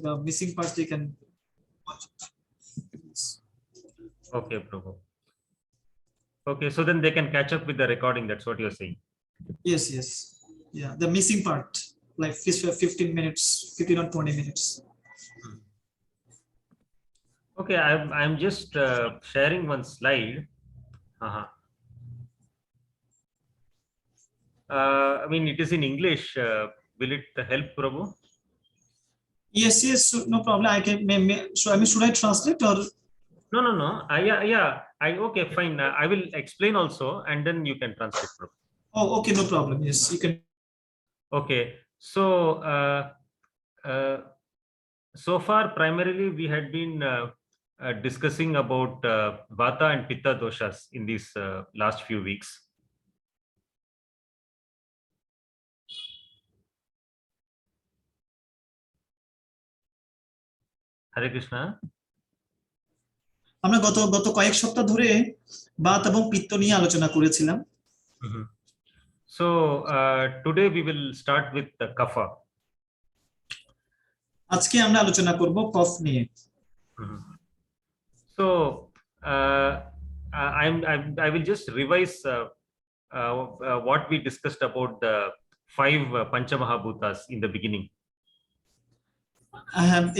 the missing parts they can watch. Okay, Prabhu. Okay, so then they can catch up with the recording. That's what you're saying. Yes, yes. Yeah, the missing part, like 15 minutes, 15 or 20 minutes. Okay, I'm just sharing one slide. I mean, it is in English. Will it help, Prabhu? Yes, yes, so no problem. I can. So I mean, should I translate or? No. Yeah. Okay, fine. I will explain also, and then you can translate, Prabhu. Oh, okay, no problem. Yes, you can. Okay, so so far primarily we had been discussing about Vata and Pitta doshas in these last few weeks. Hare Krishna. আমরা গত কয়েক সপ্তাহ ধরে বাত এবং পিত্ত নিয়ে আলোচনা করেছিলাম। So today we will start with the kapha. আজকে আমরা আলোচনা করব কফ নিয়ে। So I will just revise what we discussed about the 5 Panchamahabhutas in the beginning.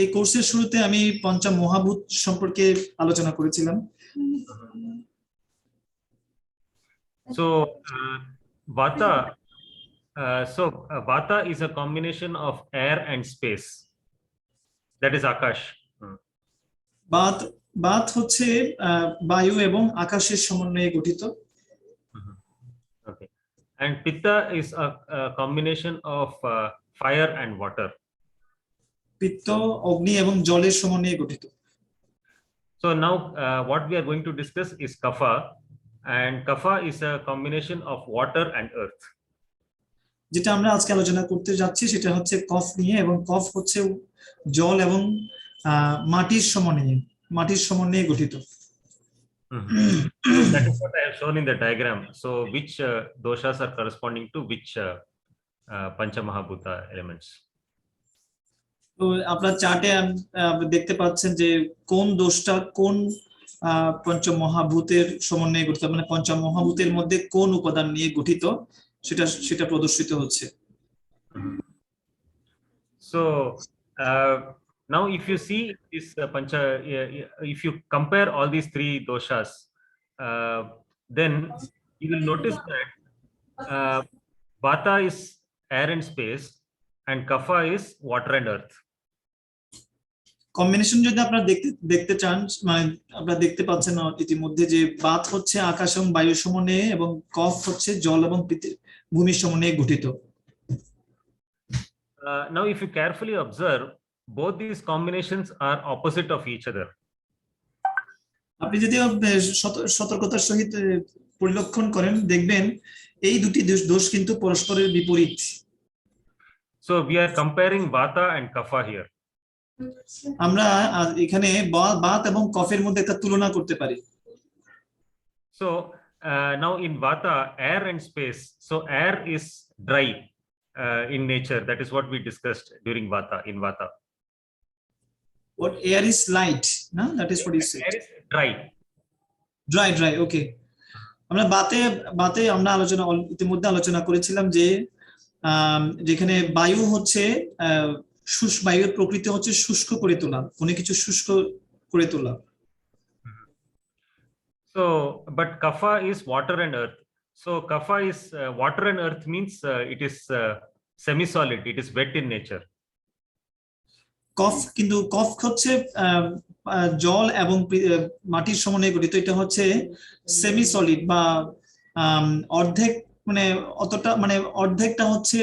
এই কোর্সের শুরুতে আমি পঞ্চ মহাভূত সম্পর্কে আলোচনা করেছিলাম। So Vata, Vata is a combination of air and space. That is Akash. Baat হচ্ছে বায়ু এবং আকাশের সমন্বয়ে গঠিত। Okay. And Pitta is a combination of fire and water. পিত্ত অগ্নি এবং জলের সমন্বয়ে গঠিত। So now what we are going to discuss is Kapha, and Kapha is a combination of water and earth. যেটা আমরা আজকে আলোচনা করতে যাচ্ছি সেটা হচ্ছে কফ নিয়ে, এবং কফ হচ্ছে জল এবং মাটির সমন্বয়ে গঠিত। That is what I have shown in the diagram. So which doshas are corresponding to which Panchamahabhuta elements? তো আপনার চার্টে দেখতে পাচ্ছেন যে কোন দোষটা কোন পঞ্চমহাভূতের সমন্বয়ে গঠিত, মানে পঞ্চমহাভূতের মধ্যে কোন উপাদান নিয়ে গঠিত সেটা প্রদর্শিত হচ্ছে। So now if you see this if you compare all these 3 doshas, then you will notice that Vata is air and space and Kapha is water and earth. Combination যদি আপনারা দেখতে চান, মানে আপনারা দেখতে পাচ্ছেন ইতিমধ্যে যে বাত হচ্ছে আকাশ এবং বায়ু সমন্বয়ে এবং কফ হচ্ছে জল এবং ভূমির সমন্বয়ে গঠিত। Now if you carefully observe, both these combinations are opposite of each other. আপনি যদি সতর্কতার সহিত পরিলক্ষণ করেন দেখবেন এই দুটি দোষ কিন্তু পরস্পরের বিপরীত। So we are comparing Vata and Kapha here. আমরা এখানে বাত এবং কফের মধ্যে একটা তুলনা করতে পারি। So now in Vata, air and space. So air is dry in nature. That is what we discussed during Vata. In Vata, what air is light, no? That is what you said. Air is dry. Dry. Okay. আমরা বাতে আমরা ইতিমধ্যে আলোচনা করেছিলাম যে যেখানে বায়ু হচ্ছে শুষ্ক, বায়ুর প্রকৃতি হচ্ছে শুষ্ক করে তোলা, কোনো কিছু শুষ্ক করে তোলা। So but Kapha is water and earth. So Kapha is water and earth means it is semi solid, it is wet in nature. কফ হচ্ছে জল এবং মাটির সমন্বয়ে গঠিত। এটা হচ্ছে সেমি সলিড বা অর্ধেক, মানে অতটা, মানে অর্ধেকটা হচ্ছে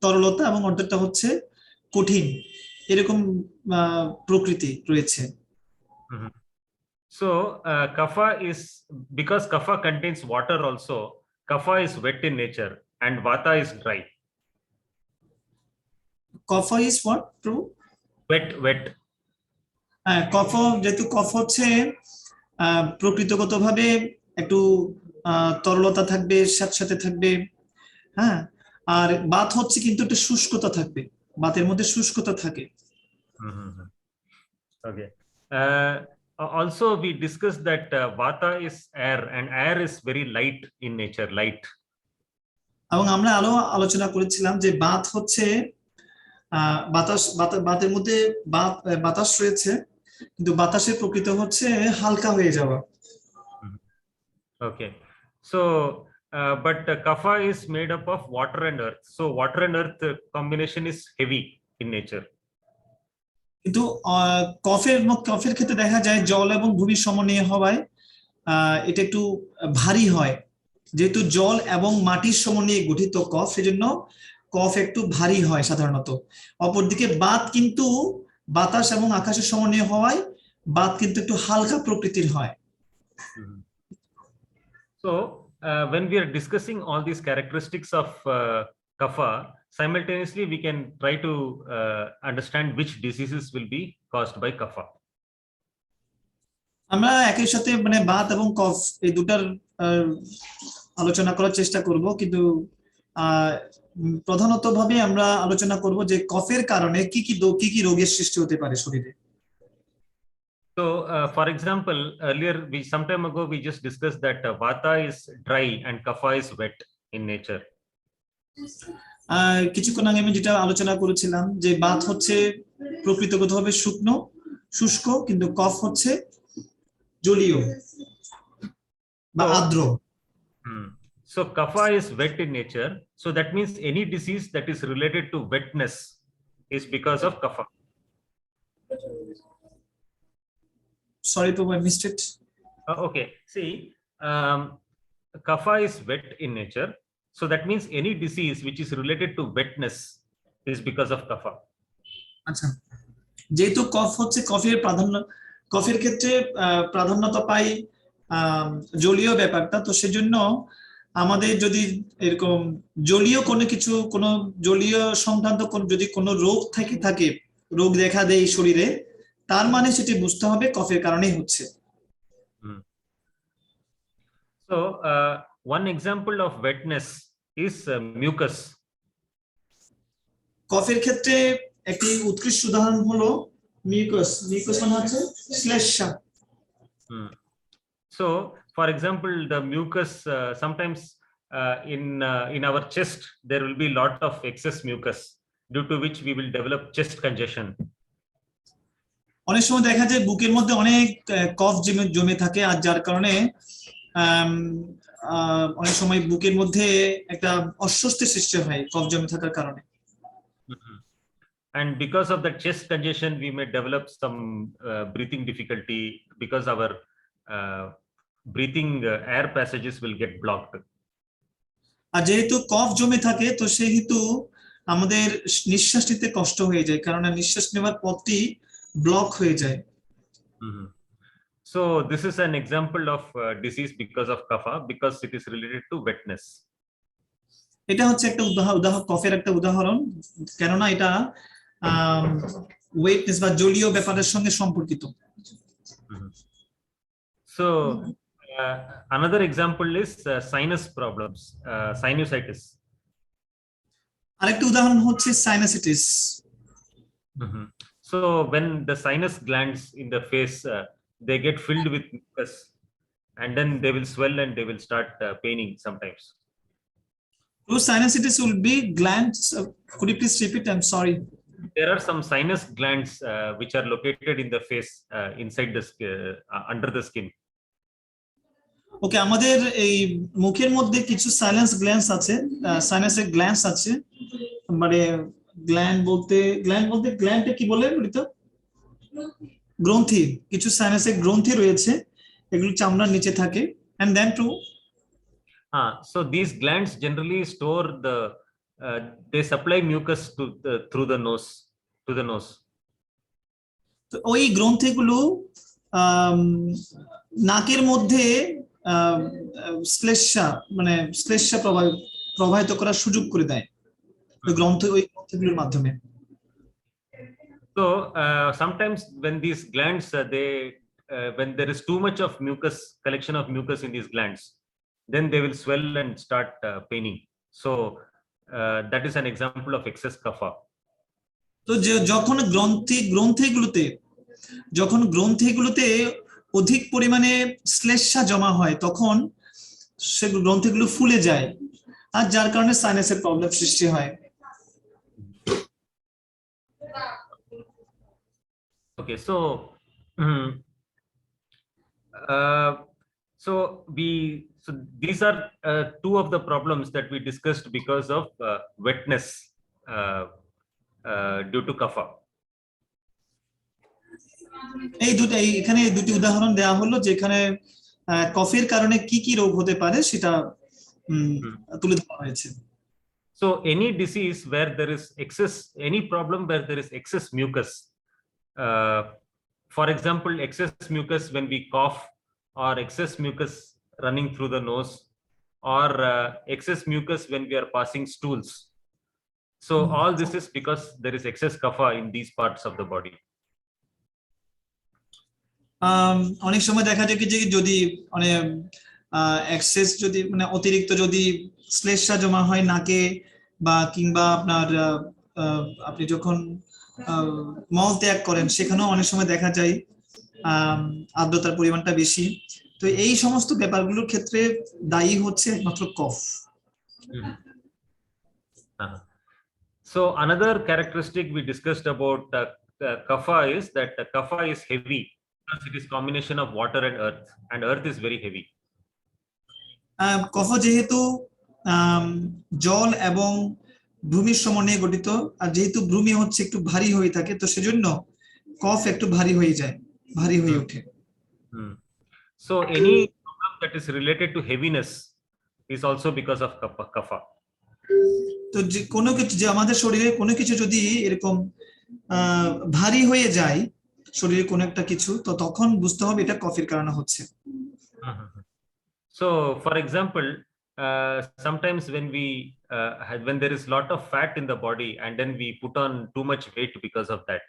তরলতা এবং অর্ধেকটা হচ্ছে কঠিন, এরকম প্রকৃতি রয়েছে। So Kapha is, because Kapha contains water also, Kapha is wet in nature and Vata is dry. Kapha is what, true? Wet. কফ, যেহেতু কফ হচ্ছে প্রকৃতিগতভাবে একটু তরলতা থাকবে, সাথে থাকবে, হ্যাঁ, আর বাত হচ্ছে কিন্তু একটু শুষ্কতা থাকবে, বাতের মধ্যে শুষ্কতা থাকে। Mhm. Okay. Also, we discussed that vata is air, and air is very light in nature, light. এবং আমরা আরো আলোচনা করেছিলাম যে বাত হচ্ছে বাতের মধ্যে বাতাস রয়েছে, কিন্তু বাতাসের প্রকৃত হচ্ছে হালকা হয়ে যাওয়া। Okay. So, but kapha is made up of water and earth. So, water and earth combination is heavy in nature. কিন্তু কফের ক্ষেত্রে দেখা যায় জল এবং ভূমির সমন্বয় হওয়ায় এটা একটু ভারী হয়। যেহেতু জল এবং মাটির সমন্বয়ে গঠিত কফ, সেজন্য কফ একটু ভারী হয় সাধারণত। অপরদিকে বাত কিন্তু বাতাস এবং আকাশের সমন্বয় হওয়ায় বাত কিন্তু একটু হালকা প্রকৃতির হয়। So, when we are discussing all these characteristics of kapha, simultaneously we can try to understand which diseases will be caused by kapha. আমরা একই সাথে মানে বাত এবং কফ এই দুটার আলোচনা করার চেষ্টা করব, কিন্তু প্রধানত ভাবে আমরা আলোচনা করব যে কফের কারণে কি কি রোগের সৃষ্টি হতে পারে শরীরে। So, for example, earlier some time ago we just discussed that vata is dry and kapha is wet in nature. কিছুক্ষণ আগে আমি যেটা আলোচনা করেছিলাম যে বাত হচ্ছে প্রকৃতগতভাবে শুকনো শুষ্ক, কিন্তু কফ হচ্ছে জলীয় বা আর্দ্র। So kapha is wet in nature. So that means any disease that is related to wetness is because of kapha. Sorry, Prabhu, I missed it. Okay. See, kapha is wet in nature. So that means any disease which is related to wetness is because of kapha. আচ্ছা, যেহেতু কফ হচ্ছে কফের ক্ষেত্রে প্রাধান্যতা পাই জলীয় ব্যাপারটা, তো সেজন্য আমাদের যদি এরকম জলীয় কোনো জলীয় সংক্রান্ত যদি কোনো রোগ থাকে রোগ দেখা দেয় শরীরে, তার মানে সেটি বুঝতে হবে কফের কারণেই হচ্ছে। So one example of wetness is mucus. কফের ক্ষেত্রে একটি উৎকৃষ্ট উদাহরণ হলো মিউকাস মানে হচ্ছে শ্লেষ্মা। So for example, the mucus sometimes in our chest there will be lot of excess mucus, due to which we will develop chest congestion. অনেক সময় দেখা যায় বুকের মধ্যে অনেক কফ জমে থাকে, আর যার কারণে অনেক সময় বুকের মধ্যে একটা অস্বস্তি সৃষ্টি হয় কফ জমে থাকার কারণে। And because of the chest congestion we may develop some breathing difficulty, because our breathing air passages will get blocked. আর যেহেতু কফ জমে থাকে, তো সেহেতু আমাদের নিঃশ্বাস নিতে কষ্ট হয়ে যায়, কারণ নিঃশ্বাস নেওয়ার পথটি ব্লক হয়ে যায়। So this is an example of disease because of kapha, because it is related to wetness. এটা হচ্ছে একটা উদাহরণ কফের একটা উদাহরণ, কেননা এটা ওয়েটনেস বা জলীয় ব্যাপারের সঙ্গে সম্পর্কিত। So another example is sinus problems, sinusitis. আরেকটা উদাহরণ হচ্ছে sinusitis. So when the sinus glands in the face they get filled with mucus, and then they will swell and they will start paining sometimes. So sinusitis will be glands. Could you please repeat? I'm sorry. There are some sinus glands which are located in the face, inside the under the skin. Okay, আমাদের এই মুখের মধ্যে কিছু sinus glands আছে, সাইনাসের glands আছে, মানে গ্ল্যান্ডটা কি বলে বলিতো? গ্রন্থি। কিছু সাইনাসের গ্রন্থি রয়েছে, এগুলো চামড়ার নিচে থাকে। And then to so these glands generally store they supply mucus through the nose, to the nose. তো ওই গ্রন্থিগুলো নাকের মধ্যে শ্লেষ্মা প্রবাহিত করার সুযোগ করে দেয় ওই গ্রন্থিগুলোর মাধ্যমে। So sometimes when these glands when there is too much of mucus, collection of mucus in these glands, then they will swell and start paining. So that is an example of excess kapha. তো যে যখন গ্রন্থিগুলোতে অধিক পরিমাণে শ্লেষ্মা জমা হয় তখন সে গ্রন্থিগুলো ফুলে যায় আর যার কারণে সাইনাসের প্রবলেম সৃষ্টি হয়। Okay, so uh, so these are two of the problems that we discussed because of wetness due to kapha. এখানে দুটি উদাহরণ দেওয়া হলো যেখানে কফের কারণে কি কি রোগ হতে পারে সেটা তুলে ধরা হয়েছে। So any disease where there is excess, any problem where there is excess mucus, for example, excess mucus when we cough, or excess mucus running through the nose, or excess mucus when we are passing stools. So all this is because there is excess kapha in these parts of the body. অনেক সময় দেখা যায় কি যে যদি মানে access যদি মানে অতিরিক্ত যদি শ্লেষ্মা জমা হয় নাকে বা কিংবা আপনার আপনি যখন মল ত্যাগ করেন সেখানেও অনেক সময় দেখা যায় আর্দ্রতার পরিমাণটা বেশি। তো এই সমস্ত ব্যাপারগুলোর ক্ষেত্রে দায়ী হচ্ছে একমাত্র কফ। So another characteristic we discussed about kapha is that kapha is heavy because it is combination of water and earth is very heavy. কফ যেহেতু জল এবং ভূমির সমন্বয়ে গঠিত আর যেহেতু ভূমি হচ্ছে একটু ভারী হয়ে থাকে তো সেজন্য কফ একটু ভারী হয়ে ওঠে। So any problem that is related to heaviness is also because of kapha. তো যে কোনো কিছু যে আমাদের শরীরে কোনো কিছু যদি এরকম ভারী হয়ে যায় শরীরে কোনো একটা কিছু তো তখন বুঝতে হবে এটা কফের কারণে হচ্ছে। So for example, sometimes when there is lot of fat in the body and then we put on too much weight because of that,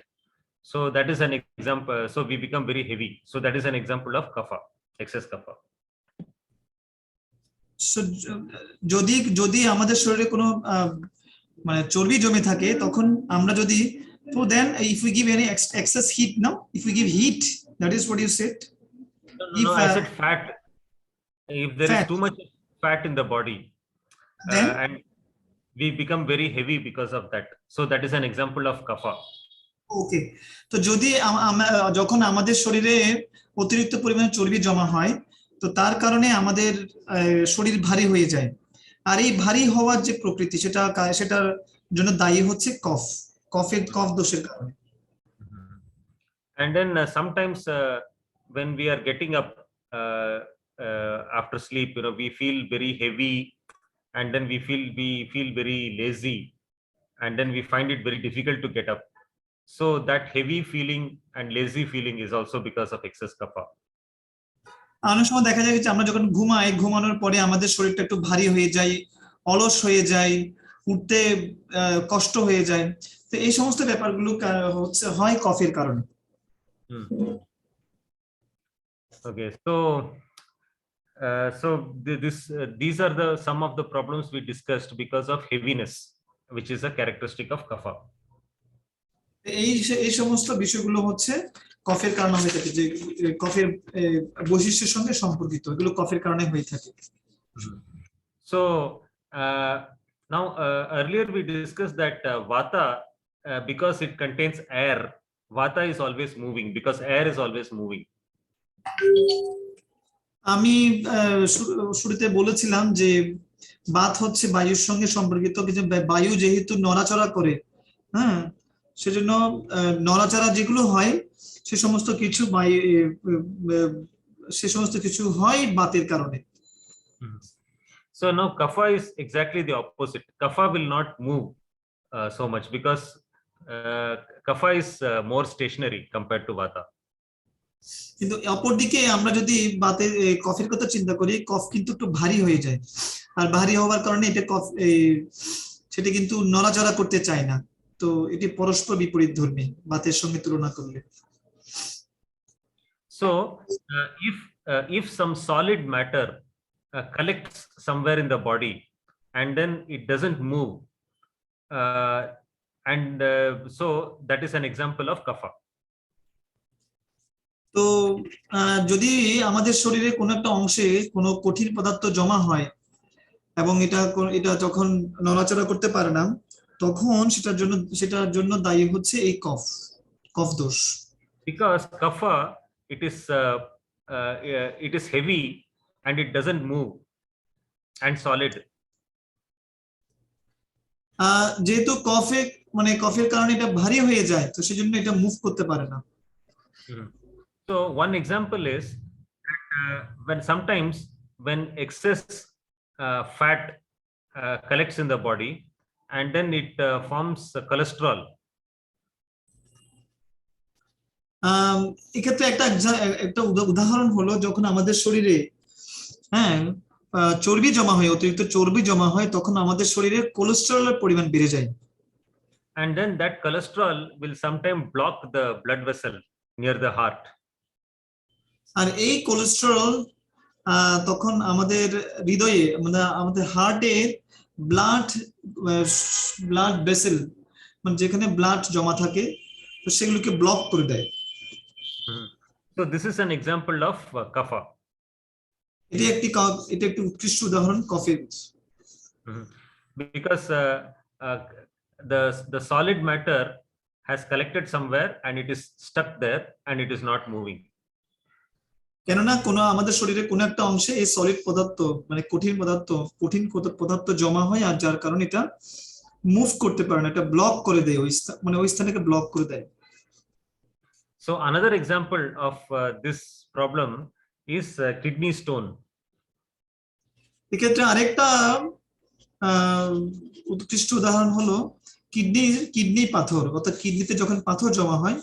so that is an example, so we become very heavy, so that is an example of kapha, excess kapha. So যদি আমাদের শরীরে কোনো মানে চর্বি জমে থাকে তখন আমরা যদি so then if we give any excess heat, no, if we give heat, that is what you said. No, I said fat. If there is too much fat in the body, and we become very heavy because of that, so that is an example of kapha. Okay, তো যদি যখন আমাদের শরীরে অতিরিক্ত পরিমাণে চর্বি জমা হয় তো তার কারণে আমাদের শরীর ভারী হয়ে যায় আর এই ভারী হওয়ার যে প্রকৃতি সেটার জন্য দায়ী হচ্ছে কফ দোষের কারণে। And then sometimes when we are getting up after sleep, we feel very heavy, and then we feel very lazy, and then we find it very difficult to get up. So that heavy feeling and lazy feeling is also because of excess kapha. অনেক সময় দেখা যায় যে আমরা যখন ঘুমানোর পরে আমাদের শরীরটা একটু ভারী হয়ে যায়, অলস হয়ে যায়, উঠতে কষ্ট হয়ে যায়, তো এই সমস্ত ব্যাপারগুলো হয় কফের কারণে। Okay, so these are some of the problems we discussed because of heaviness, which is a characteristic of kapha. এই সমস্ত বিষয়গুলো হচ্ছে কফের কারণে হয়ে থাকে, যে কফের বৈশিষ্ট্যের সঙ্গে সম্পর্কিত, এগুলো কফের কারণে হয়ে থাকে। So now earlier we discussed that vata, because it contains air, vata is always moving because air is always moving. আমি শুরুতে বলেছিলাম যে বাত হচ্ছে বায়ুর সঙ্গে সম্পর্কিত, কিন্তু বায়ু যেহেতু নড়াচড়া করে, হ্যাঁ, সেজন্য নড়াচড়া যেগুলো হয় সে সমস্ত কিছু হয় বাতের কারণে। So now kapha is exactly the opposite. Kapha will not move so much because kapha is more stationary compared to vata. কিন্তু অপরদিকে আমরা যদি বাতের কফের কথা চিন্তা করি, কফ কিন্তু একটু ভারী হয়ে যায়, আর ভারী হওয়ার কারণে সেটা কিন্তু নড়াচড়া করতে চায় না, তো এটি পরস্পর বিপরীতধর্মী বাতের সঙ্গে তুলনা করলে। So if some solid matter collects somewhere in the body and then it doesn't move, and so that is an example of kapha. তো যদি আমাদের শরীরে কোনো একটা অংশে কোনো কঠিন পদার্থ জমা হয় এবং এটা যখন নড়াচড়া করতে পারে না, তখন সেটার জন্য দায়ী হচ্ছে এই কফ দোষ। Because kapha, it is heavy and it doesn't move and solid. যেহেতু কফের কারণে এটা ভারী হয়ে যায়, তো সেজন্য এটা মুভ করতে পারে না। So one example is when sometimes when excess fat collects in the body and then it forms cholesterol. এক্ষেত্রে একটা উদাহরণ হলো, যখন আমাদের শরীরে চর্বি জমা হয়, অতিরিক্ত চর্বি জমা হয়, তখন আমাদের শরীরে কোলেস্টেরলের পরিমাণ বেড়ে যায়। And then that cholesterol will sometimes block the blood vessel near the heart. আর এই কোলেস্টেরল তখন আমাদের হৃদয়ে, আমাদের হার্টের ব্লাড ভেসেল, মানে যেখানে ব্লাড জমা থাকে, তো সেগুলোকে ব্লক করে দেয়। So this is an example of kapha. এটা একটি উৎকৃষ্ট উদাহরণ কফের। Because the solid matter has collected somewhere and it is stuck there and it is not moving. কেননা আমাদের শরীরে কোনো একটা অংশে এই সলিড পদার্থ, মানে কঠিন পদার্থ জমা হয়, আর যার কারণে এটা মুভ করতে পারে না, এটা ব্লক করে দেয়, ওই স্থানটাকে ব্লক করে দেয়। So another example of this problem is kidney stone. এক্ষেত্রে আরেকটা উৎকৃষ্ট উদাহরণ হলো কিডনি পাথর, অর্থাৎ কিডনিতে যখন পাথর জমা হয়,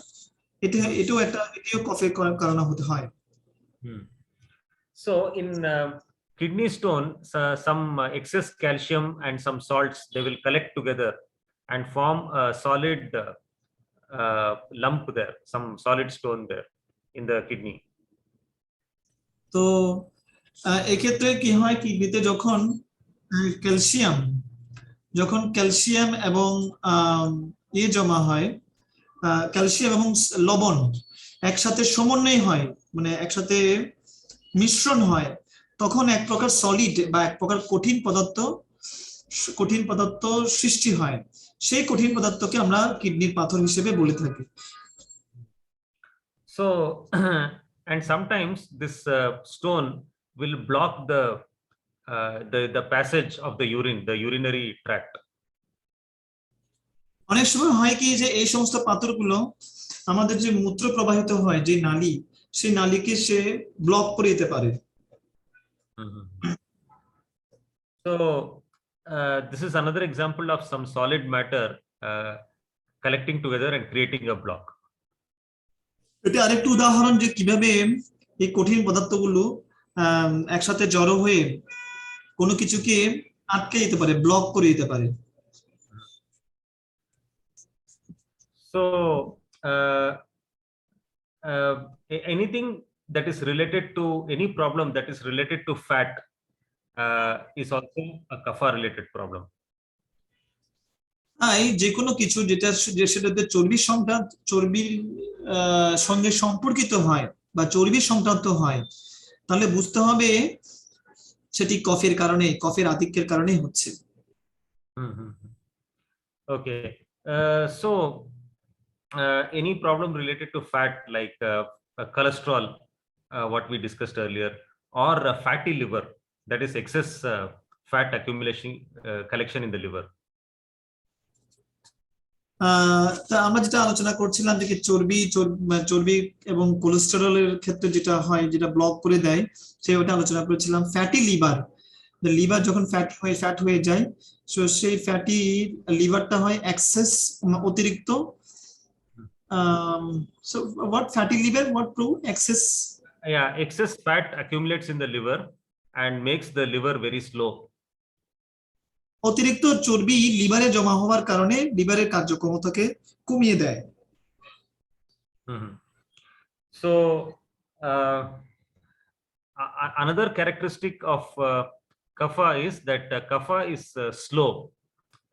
এটিও কফের কারণে হতে হয়। So in kidney stone, some excess calcium and some salts, they will collect together and form a solid lump there, some solid stone there in the kidney. তো এক্ষেত্রে কি হয়, কিডনিতে যখন ক্যালসিয়াম এবং জমা হয়, ক্যালসিয়াম এবং লবণ একসাথে সমন্বয় হয়, মানে একসাথে মিশ্রণ হয়, তখন এক প্রকার সলিড বা এক প্রকার কঠিন পদার্থ সৃষ্টি হয়। সেই কঠিন পদার্থকে আমরা কিডনির পাথর হিসেবে বলে থাকি। So and sometimes this stone will block the passage of the urine, the urinary tract. অনেক সময় হয় কি, যে এই সমস্ত পাথরগুলো আমাদের যে মূত্র প্রবাহিত হয়, যে নালী, সেই নালীকে সে ব্লক করে দিতে পারে। So this is another example of some solid matter collecting together and creating a block. এটা আরেকটা উদাহরণ যে কিভাবে এই কঠিন পদার্থগুলো একসাথে জড়ো হয়ে কোনো কিছুকে আটকে দিতে পারে, ব্লক করে দিতে পারে। So anything that is related to any problem that is related to fat is also a kapha related problem. যে কোনো কিছু সেটাতে চর্বির সঙ্গে সম্পর্কিত হয় বা চর্বি সংক্রান্ত হয়, তাহলে বুঝতে হবে সেটি কফের আধিক্যের কারণে হচ্ছে। Okay, so any problem related to fat like cholesterol, what we discussed earlier, or fatty liver, that is excess fat accumulation, collection in the liver. আমরা যেটা আলোচনা করছিলাম যে চর্বি এবং কোলেস্টেরলের ক্ষেত্রে যেটা হয়, যেটা ব্লক করে দেয়, ওটা আলোচনা করেছিলাম। ফ্যাটি লিভার যখন ফ্যাট হয়ে যায়, সেই ফ্যাটি লিভারটা হয় এক্সেস, অতিরিক্ত। So what fatty liver, what prove excess? Yeah, excess fat accumulates in the liver and makes the liver very slow. অতিরিক্ত চর্বি লিভারে জমা হওয়ার কারণে লিভারের কার্যক্ষমতাকে কমিয়ে দেয়। So another characteristic of kapha is that kapha is slow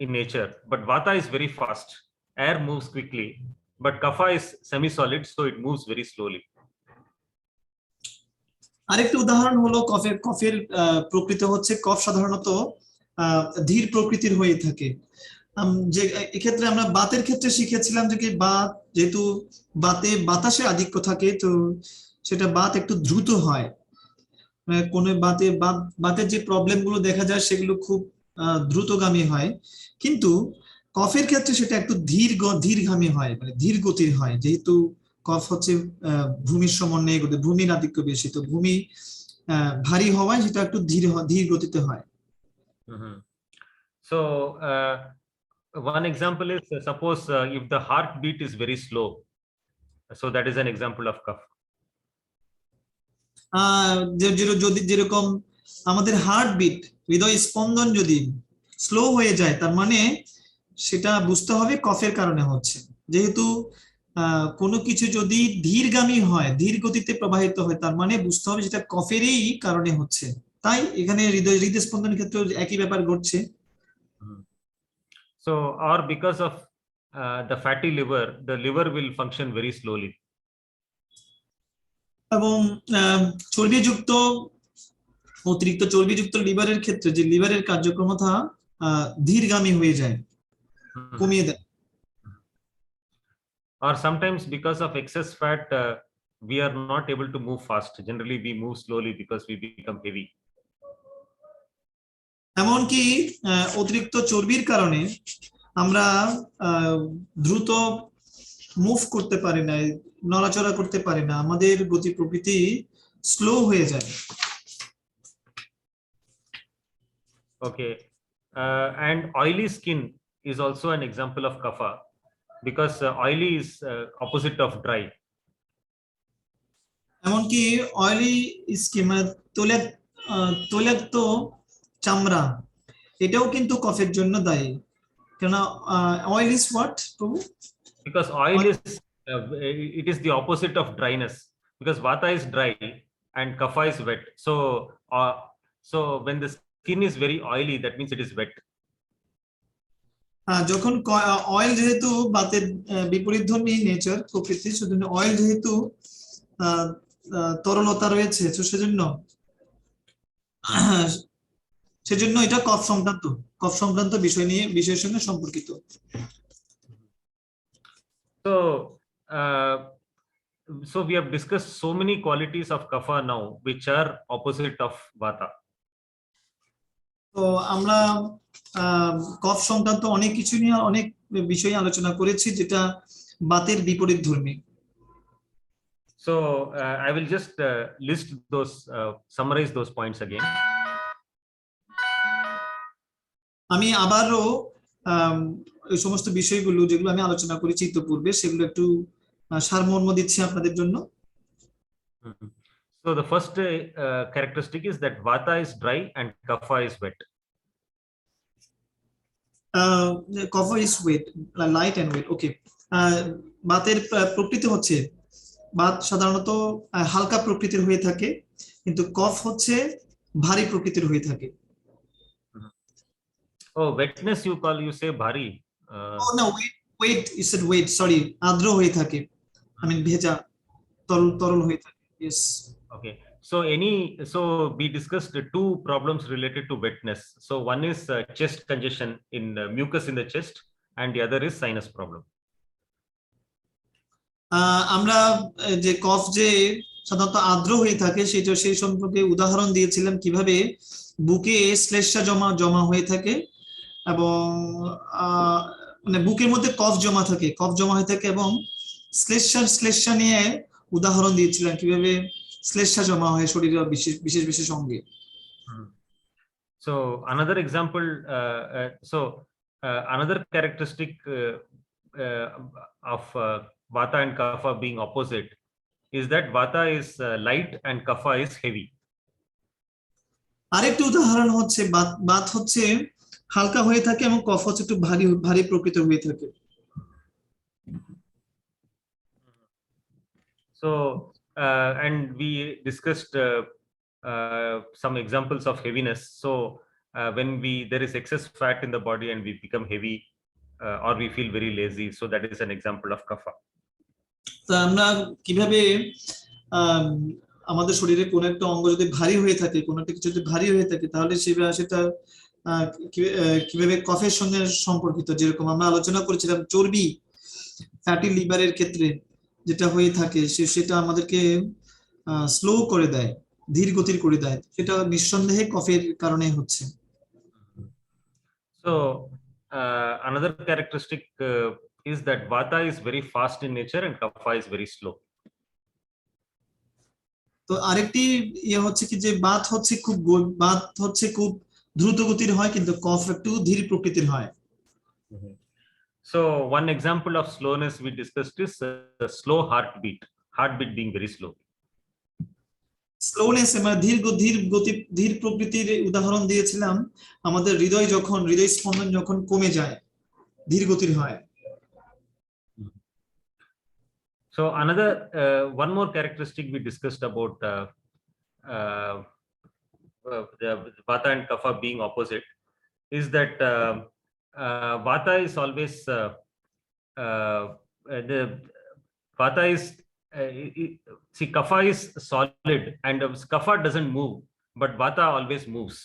in nature, but vata is very fast. air moves quickly, but kapha is semi-solid, so it moves very slowly. আরেকটি উদাহরণ হলো কফের কফের প্রকৃতি হচ্ছে কফ সাধারণত ধীর প্রকৃতির হয়ে থাকে। যে এক্ষেত্রে আমরা বাতের ক্ষেত্রে শিখেছিলাম যে কি বাত যেহেতু বাতে বাতাসের আধিক্য থাকে, তো সেটা বাত একটু দ্রুত হয়। কোন বাতের যে প্রবলেম গুলো দেখা যায় সেগুলো খুব দ্রুতগামী হয়, কিন্তু কফের ক্ষেত্রে সেটা একটু ধীরগামী হয়, মানে ধীর গতির হয়, যেহেতু কফ হচ্ছে ভূমির সমন্বয়ে গতি, ভূমির আধিক্য বেশি, তো ভূমি ভারী হওয়ায় সেটা একটু ধীর গতিতে হয়। So one example is suppose if the heartbeat is very slow, so that is an example of cough. যদি যেরকম আমাদের হার্টবিট, হৃদয় স্পন্দন যদি স্লো হয়ে যায়, তার মানে সেটা বুঝতে হবে কফের কারণে হচ্ছে। যেহেতু কোনো কিছু যদি ধীরগামী হয়, ধীর গতিতে প্রবাহিত হয়, তার মানে বুঝতে হবে সেটা কফেরই কারণে হচ্ছে। তাই এখানে হৃদয় স্পন্দনের ক্ষেত্রে একই ব্যাপার ঘটছে। So or because of the fatty liver, the liver will function very slowly. এবং চর্বিযুক্ত অতিরিক্ত চর্বিযুক্ত লিভারের ক্ষেত্রে যে লিভারের কার্যক্ষমতা ধীরগামী হয়ে যায়, কমিয়ে দেয়। Or sometimes because of excess fat, we are not able to move fast. Generally, we move slowly because we become heavy. এমনকি অতিরিক্ত চর্বির কারণে আমরা দ্রুত মুভ করতে পারি না, নড়াচড়া করতে পারি না, আমাদের গতি প্রকৃতি স্লো হয়ে যায়। Okay, and oily skin is also an example of kapha, because oily is opposite of dry. এমনকি অয়েলি স্কিন, তৈলাক্ত চামড়া, এটাও কিন্তু কফের জন্য দায়ী। কেন অয়েল ইজ হোয়াট প্রভু? Because oil is it is the opposite of dryness, because vata is dry and kapha is wet. So when the skin is very oily, that means it is wet. যখন oil যেহেতু বাতের বিপরীতধর্মী nature প্রকৃতি, সেজন্য oil যেহেতু তরলতা রয়েছে, তো সেজন্য এটা কফ সংক্রান্ত বিষয়ের সঙ্গে সম্পর্কিত। So we have discussed so many qualities of kapha now, which are opposite of vata. তো আমরা কফ সংক্রান্ত অনেক কিছু নিয়ে অনেক বিষয় আলোচনা করেছি যেটা বাতের বিপরীতধর্মী। So I will just list those, summarize those points again. আমি আবারও এই সমস্ত বিষয়গুলো যেগুলো আমি আলোচনা করেছি ইতিপূর্বে সেগুলো একটু সারমর্ম দিচ্ছি আপনাদের জন্য। So the first characteristic is that vata is dry and kapha is wet. Kapha is wet, light and wet. Okay. বাতের প্রকৃতি হচ্ছে, বাত সাধারণত হালকা প্রকৃতির হয়ে থাকে, কিন্তু কফ হচ্ছে ভারী প্রকৃতির হয়ে থাকে। Oh, wetness you say bhari. Oh no, wait, you said wait, sorry, আর্দ্র হয়ে থাকে, I mean ভেজা, তরল হয়ে থাকে। Yes. Okay, so we discussed two problems related to wetness. So one is chest congestion, in mucus in the chest, and the other is sinus problem. আমরা যে কফ যে সাধারণত আর্দ্র হয়ে থাকে সেটা সেই সম্পর্কে উদাহরণ দিয়েছিলাম, কিভাবে বুকে শ্লেষ্মা জমা হয়ে থাকে এবং মানে বুকের মধ্যে কফ জমা হয়ে থাকে এবং শ্লেষ্মা নিয়ে উদাহরণ দিয়েছিলাম, কিভাবে শ্লেষ্মা জমা হয় শরীরের বিশেষ অঙ্গে। So another example, another characteristic of vata and kapha being opposite is that vata is light and kapha is heavy. আরেকটি উদাহরণ হচ্ছে বাত হচ্ছে হালকা হয়ে থাকে এবং কফ হচ্ছে একটু ভারী প্রকৃতির হয়ে থাকে। So and we discussed some examples of heaviness. So when there is excess fat in the body and we become heavy, or we feel very lazy. So that is an example of kapha. তো আমরা কিভাবে আম, আমাদের শরীরে কোনো একটা অঙ্গ যদি ভারী হয়ে থাকে, কোনো একটা কিছু যদি ভারী হয়ে থাকে, তাহলে সেটা কিভাবে কফের সঙ্গে সম্পর্কিত, যেরকম আমরা আলোচনা করেছিলাম চর্বি, ফ্যাটি লিভারের ক্ষেত্রে যেটা হয়ে থাকে সেটা আমাদেরকে স্লো করে দেয়, ধীর গতির করে দেয়, সেটা নিঃসন্দেহে কফের কারণে হচ্ছে। So another characteristic is that vata is very fast in nature and kapha is very slow. তো আরেকটি হচ্ছে কি যে বাত হচ্ছে খুব দ্রুত গতির হয়, কিন্তু কফ একটু ধীর প্রকৃতির হয়। So one example of slowness we discussed is slow heartbeat being very slow. Slowness মানে ধীর প্রকৃতির উদাহরণ দিয়েছিলাম, আমাদের হৃদয় স্পন্দন যখন কমে যায়, ধীর গতির হয়। So another one more characteristic we discussed about the vata and kapha being opposite is that vata is always the vata is see kapha is solid and kapha doesn't move, but vata always moves.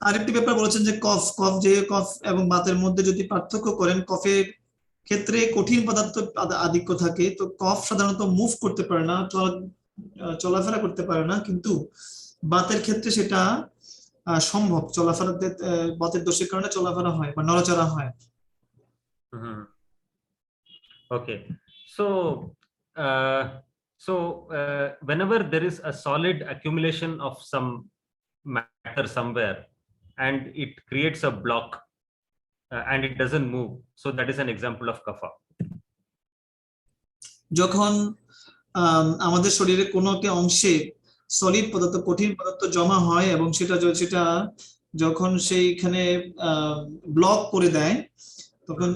আরেকটি ব্যাপার বলেছেন যে কফ এবং বাতের মধ্যে যদি পার্থক্য করেন, কফের ক্ষেত্রে কঠিন পদার্থ আধিক্য থাকে, তো কফ সাধারণত মুভ করতে পারে না, চলাফেরা করতে পারে না, কিন্তু বাতের ক্ষেত্রে সেটা সম্ভব, চলাফেরা বাতের দোষের কারণে চলাফেরা হয় বা নড়াচড়া হয়। Okay, so whenever there is a solid accumulation of some matter somewhere and it creates a block and it doesn't move, so that is an example of kapha. যখন আমাদের শরীরে কোনো একটা অংশে সলিড পদার্থ, কঠিন পদার্থ জমা হয় এবং সেটা যখন সেইখানে ব্লক করে দেয়, তখন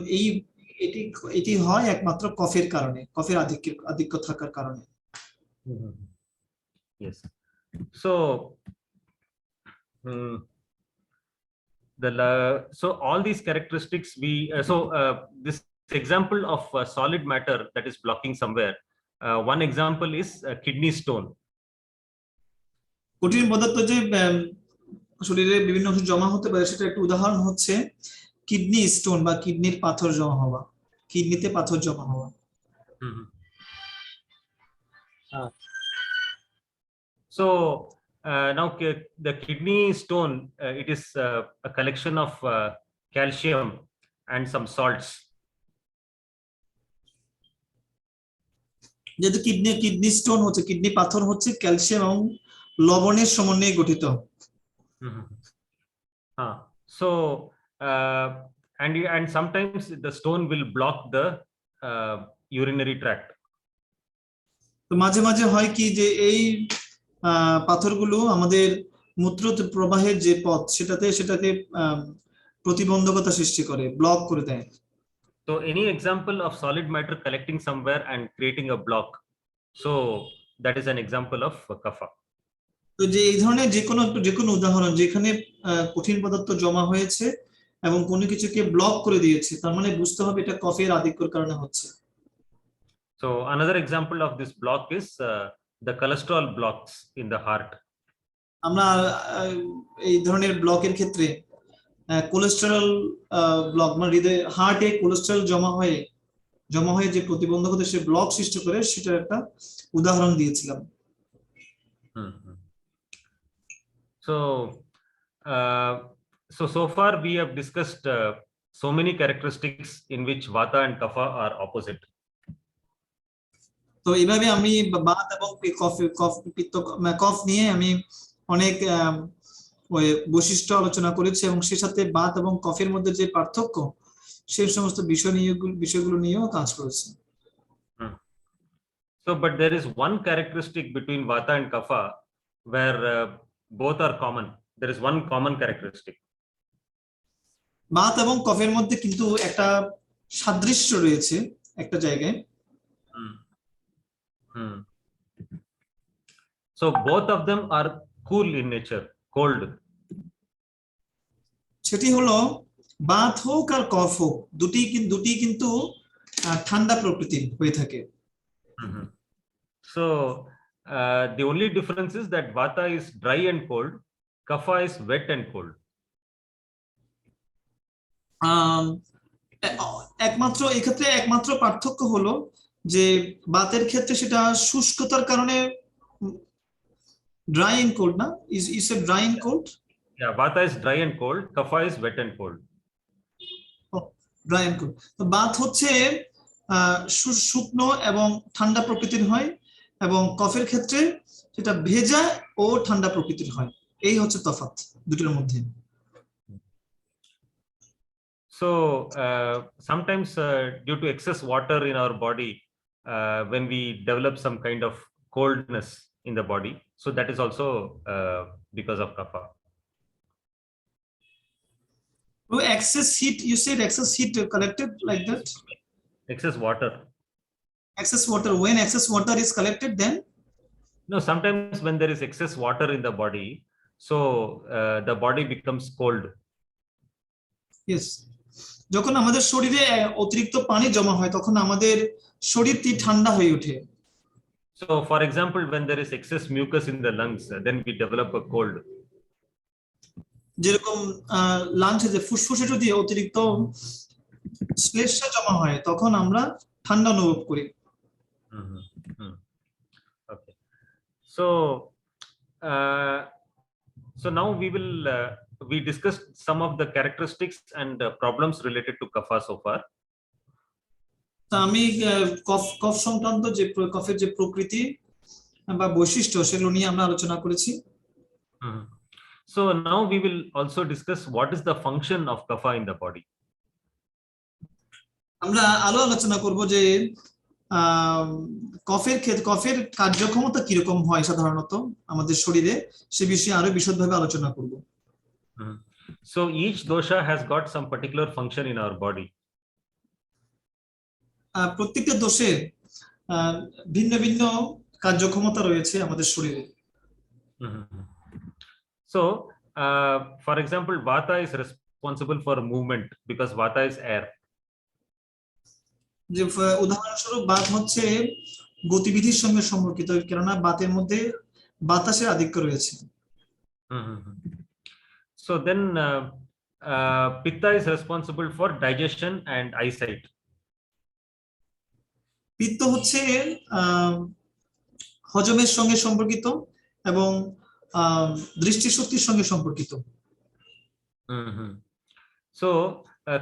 এটি হয় একমাত্র কফের কারণে, কফের আধিক্য থাকার কারণে। Yes, so so all these characteristics we this example of solid matter that is blocking somewhere, one example is kidney stone. কঠিন পদার্থ যে শরীরে বিভিন্ন অংশে জমা হতে পারে, সেটা একটা উদাহরণ হচ্ছে কিডনি স্টোন বা কিডনির পাথর জমা হওয়া, কিডনিতে পাথর জমা হওয়া। So now the kidney stone, it is a collection of calcium and some salts. যেহেতু কিডনি স্টোন হচ্ছে, কিডনি পাথর হচ্ছে ক্যালসিয়াম এবং লবণের সমন্বয়ে গঠিত। So and sometimes the stone will block the urinary tract. তো মাঝে মাঝে হয় কি যে এই পাথরগুলো আমাদের মূত্র প্রবাহের যে পথ সেটাতে প্রতিবন্ধকতা সৃষ্টি করে, ব্লক করে দেয়। So any example of solid matter collecting somewhere and creating a block, so that is an example of kapha. তো যে এই ধরনের যে কোনো উদাহরণ যেখানে কঠিন পদার্থ জমা হয়েছে এবং কোনো কিছুকে ব্লক করে দিয়েছে, তার মানে বুঝতে হবে এটা কফের আধিক্যের কারণে হচ্ছে। So another example of this block is the cholesterol blocks in the heart. আমরা এই ধরনের ব্লকের ক্ষেত্রে কোলেস্টেরল ব্লক মানে হৃদয়ে হার্টে কোলেস্টেরল জমা হয়ে যে প্রতিবন্ধকতা সে ব্লক সৃষ্টি করে, সেটার একটা উদাহরণ দিয়েছিলাম। So far we have discussed so many characteristics in which vata and kapha are opposite. তো এইভাবে আমি বাত এবং কফ নিয়ে আমি অনেক ওই বৈশিষ্ট্য আলোচনা করেছি, এবং সেই সাথে বাত এবং কফের মধ্যে যে পার্থক্য, সেই সমস্ত বিষয়গুলো নিয়েও কাজ করেছি। So but there is one characteristic between vata and kapha where both are common. There is one common characteristic. Baat এবং কফের মধ্যে কিন্তু একটা সাদৃশ্য রয়েছে একটা জায়গায়। So both of them are cool in nature, cold. সেটি হলো বাত হোক আর কফ হোক, দুটি কিন্তু ঠান্ডা প্রকৃতির হয়ে থাকে। Mhm. So the only difference is that vata is dry and cold, kapha is wet and cold. আম, এ- এক্ষেত্রে একমাত্র পার্থক্য হলো যে বাতের ক্ষেত্রে সেটা শুষ্কতার কারণে ড্রাই এন্ড কোল্ড, না? Is a dry and cold. Yeah, vata is dry and cold, kapha is wet and cold. Dry and cold. তো বাত হচ্ছে শুকনো এবং ঠান্ডা প্রকৃতির হয়, এবং কফের ক্ষেত্রে সেটা ভেজা ও ঠান্ডা প্রকৃতির হয়। এই হচ্ছে তফাৎ দুটোর মধ্যে। So sometimes due to excess water in our body, when we develop some kind of coldness in the body, so that is also because of kapha. To excess heat, you said excess heat collected like that? Excess water. Excess water, when excess water is collected, then No, sometimes when there is excess water in the body, so the body becomes cold. yes, যখন আমাদের শরীরে অতিরিক্ত পানি জমা হয় তখন আমাদের শরীরটি ঠান্ডা হয়ে ওঠে। So for example, when there is excess mucus in the lungs, then we develop a cold. যেরকম লাঞ্চে যে ফুসফুসে যদি অতিরিক্ত শ্লেষ্মা জমা হয় তখন আমরা ঠান্ডা অনুভব করি। Okay. So so now we discussed some of the characteristics and problems related to kapha so far. তা আমি কফ কফ সংক্রান্ত যে কফের যে প্রকৃতি বা বৈশিষ্ট্য সেগুলো নিয়ে আমরা আলোচনা করেছি। So now we will also discuss what is the function of kapha in the body. আমরা আলোচনা করব যে কফের কার্যক্ষমতা কিরকম হয় সাধারণত আমাদের শরীরে, সে বিষয়ে আরো বিশদভাবে আলোচনা করব। So each dosha has got some particular function in our body. প্রত্যেকটা দোষের ভিন্ন ভিন্ন কার্যক্ষমতা রয়েছে আমাদের শরীরে। So for example, vata is responsible for movement because vata is air. যে উদাহরণস্বরূপ বাত হচ্ছে গতিবিধির সঙ্গে সম্পর্কিত, কেননা বাতের মধ্যে বাতাসের আধিক্য রয়েছে। So then pitta is responsible for digestion and eyesight. পিত্ত হচ্ছে হজমের সঙ্গে সম্পর্কিত এবং দৃষ্টিশক্তির সঙ্গে সম্পর্কিত। So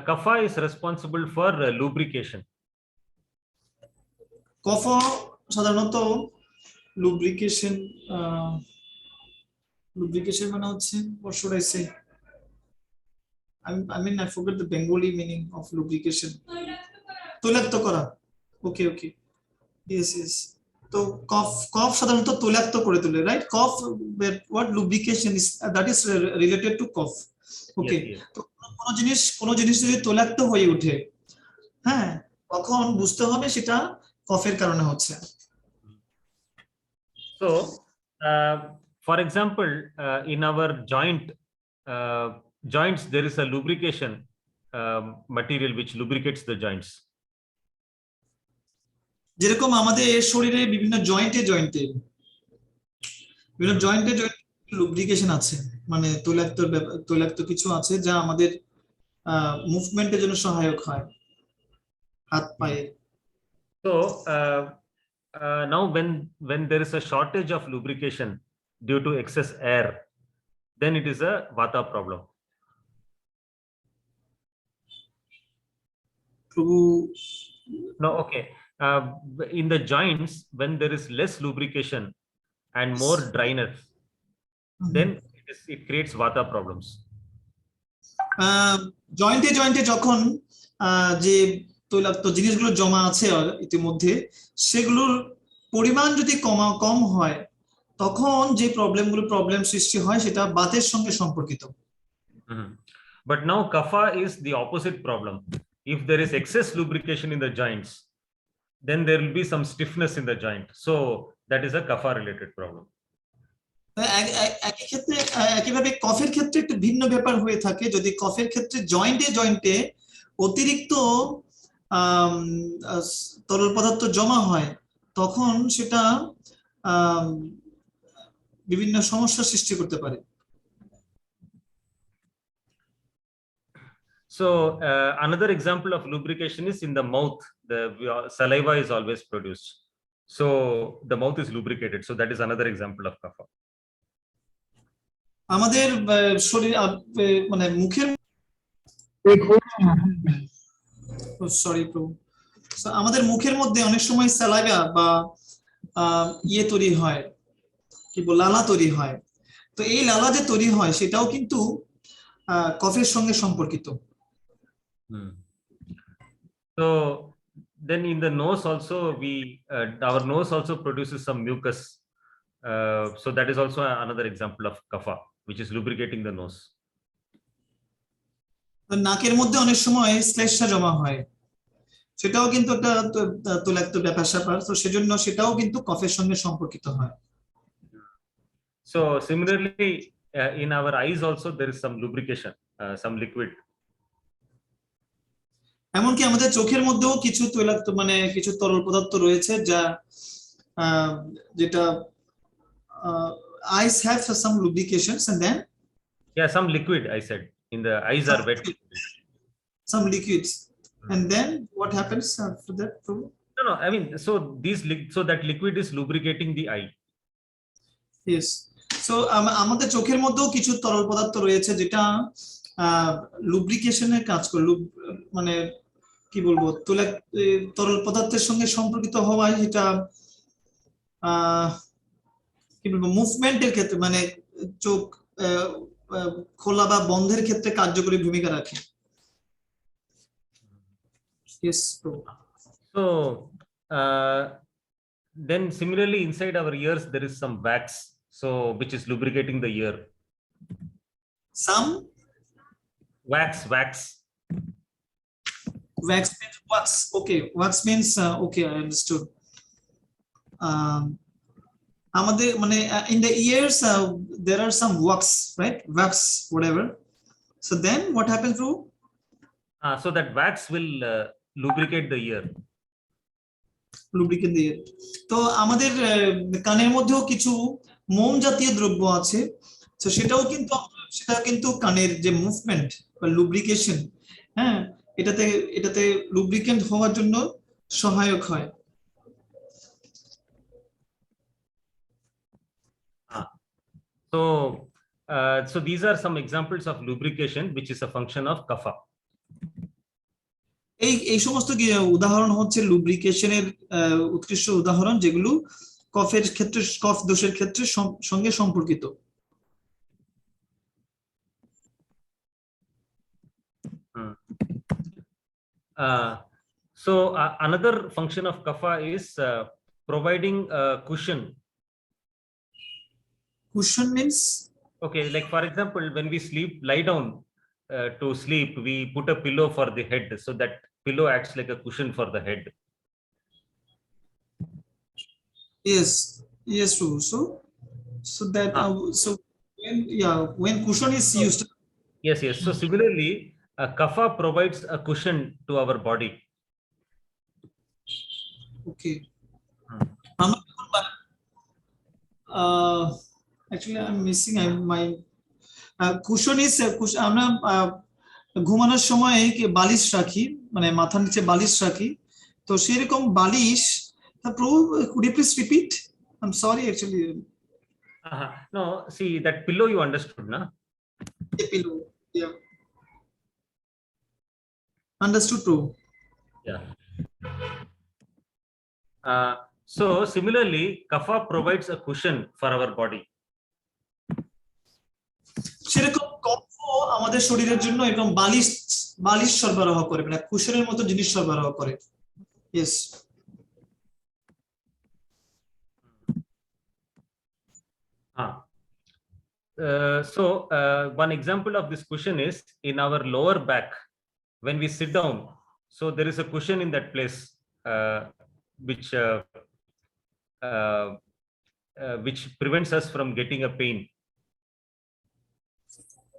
kapha is responsible for lubrication. কফ সাধারণত লুব্রিকেশন মানে হচ্ছে, what should I say? I mean I forgot the Bengali meaning of lubrication. তৈলাক্ত করা। ওকে ওকে, yes yes. তো কফ সাধারণত তৈলাক্ত করে তোলে, right? Cough, what lubrication is, that is related to cough. ওকে, তো কোন জিনিস যদি তৈলাক্ত হয়ে ওঠে, হ্যাঁ, তখন বুঝতে হবে সেটা কফের কারণে হচ্ছে। So for example, in our joints there is a lubrication material which lubricates the joints. যেরকম আমাদের শরীরে বিভিন্ন জয়েন্টে লুব্রিকেশন আছে, মানে তৈলাক্ত কিছু আছে যা আমাদের মুভমেন্টের জন্য সহায়ক হয় হাত পায়ে। So now when there is a shortage of lubrication due to excess air, then it is a vata problem. No, okay. In the joints, when there is less lubrication and more dryness, then it creates vata problems. জয়েন্টে যখন যে তৈলাক্ত জিনিসগুলো জমা আছে ইতিমধ্যে, সেগুলোর পরিমাণ যদি কম হয় তখন যে প্রবলেম সৃষ্টি হয় সেটা বাতের সঙ্গে সম্পর্কিত। But now kapha is the opposite problem. If there is excess lubrication in the joints, then there will be some stiffness in the joint. So that is a kapha related problem. একই ক্ষেত্রে একইভাবে কফের ক্ষেত্রে একটু ভিন্ন ব্যাপার হয়ে থাকে। যদি কফের ক্ষেত্রে জয়েন্টে জয়েন্টে অতিরিক্ত আম, আহ, তরল পদার্থ জমা হয়, তখন সেটা আম, বিভিন্ন সমস্যার সৃষ্টি করতে পারে। So another example of lubrication is in the mouth. The saliva is always produced, so the mouth is lubricated. So that is another example of kapha. আমাদের শরীর মানে মুখের, সরি প্রভু, So, আমাদের মুখের মধ্যে অনেক সময় স্যালাইভা বা ইয়ে তৈরি হয়, কি বল, লালা তৈরি হয়। তো এই লালা যে তৈরি হয় সেটাও কিন্তু কফের সঙ্গে সম্পর্কিত। So then in the nose also our nose also produces some mucus. So that is also another example of kapha, which is lubricating the nose. নাকের মধ্যে অনেক সময় শ্লেষ্মা জমা হয়, সেটাও কিন্তু একটা তৈলাক্ত ব্যাপার স্যাপার, তো সেজন্য সেটাও কিন্তু কফের সঙ্গে সম্পর্কিত হয়। So similarly, in our eyes also there is some lubrication, some liquid. এমনকি আমাদের চোখের মধ্যেও কিছু তৈলাক্ত মানে কিছু তরল পদার্থ রয়েছে যা যেটা eyes have some lubrications, and then Yeah, some liquid, I said. In the eyes are wet. some liquids, and then what happens after that? No, I mean, so so that liquid is lubricating the eye. Yes. So আমাদের চোখের মধ্যেও কিছু তরল পদার্থ রয়েছে যেটা লুব্রিকেশনের কাজ করে, মানে কি বলবো, তরল পদার্থের সঙ্গে সম্পর্কিত হওয়ায় এটা কি বলবো, মুভমেন্টের ক্ষেত্রে মানে চোখ খোলা বা বন্ধের ক্ষেত্রে কার্যকরী ভূমিকা রাখে। Yes. So then similarly inside our ears there is some wax, so which is lubricating the ear. Some wax means wax. Okay, wax means okay, I understood. আমাদের মানে in the ears there are some wax, right? Wax, whatever. So then what happens to? So that wax will lubricate the ear. Lubricate the ear. তো আমাদের কানের মধ্যেও কিছু মোম জাতীয় দ্রব্য আছে, তো সেটা কিন্তু কানের যে মুভমেন্ট বা লুব্রিকেশন, হ্যাঁ, এটাতে লুব্রিকেন্ট হওয়ার জন্য সহায়ক হয়। So these are some examples of lubrication, which is a function of kapha. এই সমস্ত উদাহরণ হচ্ছে লুব্রিকেশনের উৎকৃষ্ট উদাহরণ, যেগুলো কফের ক্ষেত্রে, কফ দোষের ক্ষেত্রে সঙ্গে সম্পর্কিত। So another function of kapha is providing a cushion. Cushion means? Okay, like for example, when we lie down to sleep, we put a pillow for the head, so that pillow acts like a cushion for the head. Yes, true. So that so when cushion is used. Yes. So similarly, kapha provides a cushion to our body. Okay. Actually I'm missing my cushion is আমরা ঘুমানোর সময় বালিশ রাখি, মানে মাথার নিচে বালিশ রাখি, তো সেরকম বালিশ। Could you please repeat? I'm sorry, actually. No, see, that pillow you understood, na? A pillow, yeah. Understood, too. Yeah. So similarly, kapha provides a cushion for our body. সেরকম কফ আমাদের শরীরের জন্য এরকম বালিশ সরবরাহ করে, মানে কুশনের মতো জিনিস সরবরাহ করে। Yes. So one example of this cushion is in our lower back when we sit down. So there is a cushion in that place which which prevents us from getting a pain.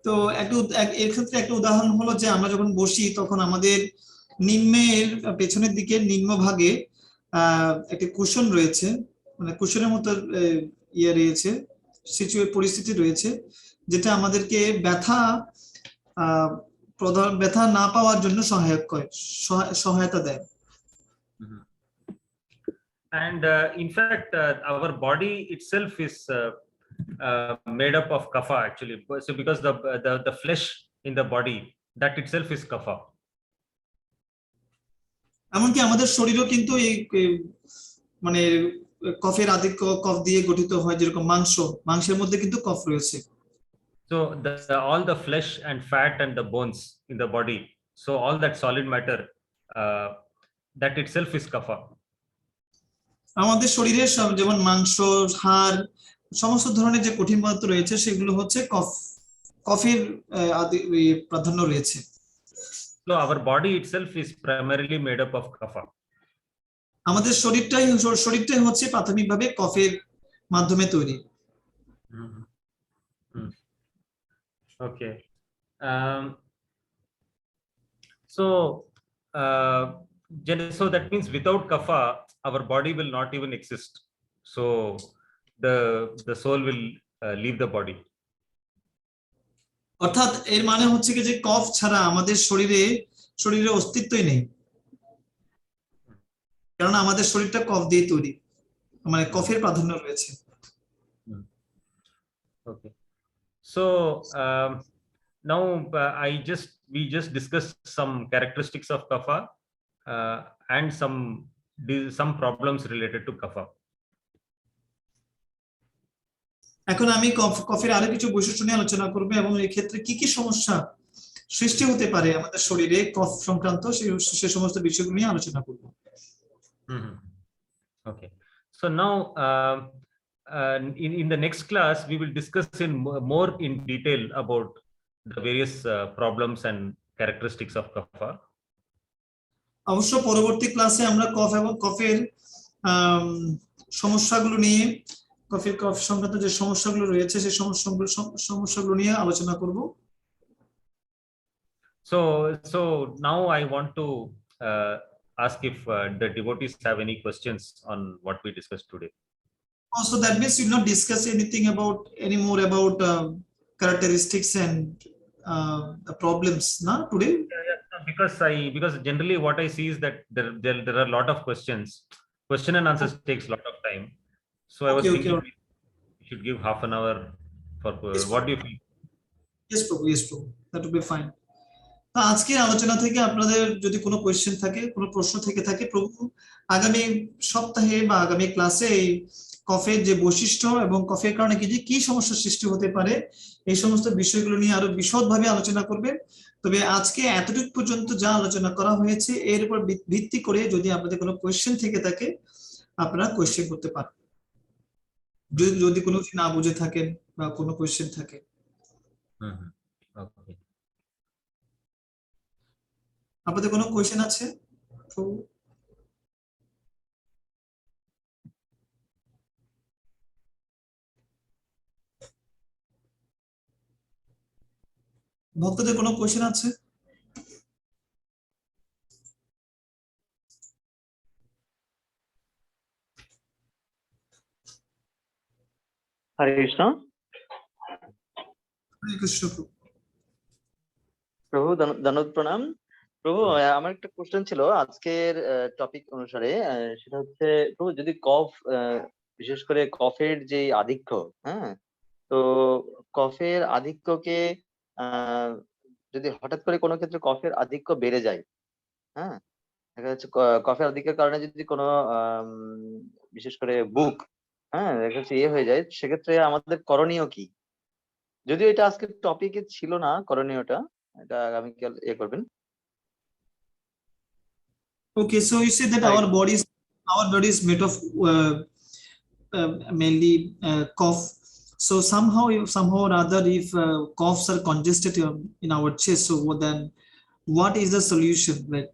তো এর ক্ষেত্রে একটা উদাহরণ হলো যে আমরা যখন বসি তখন আমাদের নিম্নের পেছনের দিকে নিম্ন ভাগে একটা কুশন রয়েছে, মানে কুশনের মতো ইয়ে রয়েছে, পরিস্থিতি রয়েছে, যেটা আমাদেরকে ব্যথা না পাওয়ার জন্য সহায়তা দেয়। And in fact, our body itself is made up of kapha actually. So because the flesh in the body, that itself is kapha. এমনকি আমাদের শরীরও কিন্তু এই মানে কফের আধিক্য, কফ দিয়ে গঠিত হয়, যেরকম মাংসের মধ্যে কিন্তু কফ রয়েছে। So all the flesh and fat and the bones in the body, so all that solid matter, that itself is kapha. আমাদের শরীরে যেমন মাংস, হাড়, সমস্ত ধরনের যে কঠিন পদার্থ রয়েছে সেগুলো হচ্ছে কফের প্রাধান্য রয়েছে। So our body itself is primarily made up of kapha. আমাদের শরীরটাই হচ্ছে প্রাথমিকভাবে কফের মাধ্যমে তৈরি। Okay. So that means without kapha, our body will not even exist. So the soul will leave the body. অর্থাৎ এর মানে হচ্ছে কি যে কফ ছাড়া আমাদের শরীরে অস্তিত্বই নেই, কারণ আমাদের শরীরটা কফ দিয়ে তৈরি, মানে কফের প্রাধান্য রয়েছে। Okay. So now we just discussed some characteristics of kapha and some problems related to kapha. এখন আমি কফের আরো কিছু বৈশিষ্ট্য নিয়ে আলোচনা করব এবং এই ক্ষেত্রে কি কি সমস্যা সৃষ্টি হতে পারে আমাদের শরীরে কফ সংক্রান্ত সেই সমস্ত বিষয়গুলো নিয়ে আলোচনা করব। Okay. So now in the next class we will discuss in more in detail about the various problems and characteristics of kapha. অবশ্য পরবর্তী ক্লাসে আমরা কফ এবং কফের সমস্যাগুলো নিয়ে, কফ সংক্রান্ত যে সমস্যাগুলো রয়েছে সেই সমস্যাগুলো নিয়ে আলোচনা করব। So now I want to ask if the devotees have any questions on what we discussed today. Also, that means you not discuss anything anymore about characteristics and the problems, na, today? Because generally what I see is that there are a lot of questions. Question and answers takes a lot of time. So I was thinking we should give half an hour for what do you feel? Yes, Prabhu, that would be fine. আজকের আলোচনা থেকে আপনাদের যদি কোনো question থাকে, কোনো প্রশ্ন থেকে থাকে, প্রভু আগামী সপ্তাহে বা আগামী ক্লাসে এই কফের যে বৈশিষ্ট্য এবং কফের কারণে কি সমস্যা সৃষ্টি হতে পারে এই সমস্ত বিষয়গুলো নিয়ে আরো বিশদভাবে আলোচনা করবেন। তবে আজকে এতটুকু পর্যন্ত যা আলোচনা করা হয়েছে এর উপর ভিত্তি করে যদি আপনাদের কোনো কোয়েশ্চেন থেকে থাকে আপনারা কোয়েশ্চেন করতে পারেন, যদি কোনো কিছু না বুঝে থাকেন বা কোনো কোয়েশ্চেন থাকে। Okay. আপনাদের কোনো কোয়েশ্চেন আছে? ভক্তদের কোনো কোয়েশ্চেন আছে? হরে কৃষ্ণ। হরে কৃষ্ণ প্রভু, ধন্যবাদ, প্রণাম প্রভু। আমার একটা কোশ্চেন ছিল আজকের টপিক অনুসারে, সেটা হচ্ছে প্রভু যদি কফ, বিশেষ করে কফের যে আধিক্য, হ্যাঁ, তো কফের আধিক্যকে যদি হঠাৎ করে কোনো ক্ষেত্রে কফের আধিক্য বেড়ে যায়, হ্যাঁ, দেখা যাচ্ছে কফের আধিক্যের কারণে যদি কোনো বিশেষ করে বুক, হ্যাঁ, দেখা যাচ্ছে হয়ে যায়, সেক্ষেত্রে আমাদের করণীয় কি? যদিও এটা আজকের টপিকে ছিল না, করণীয়টা এটা আগামীকাল করবেন। Okay, so you say that our body is made of mainly cough. So somehow or other, if coughs are congested in our chest, so then what is the solution? Like,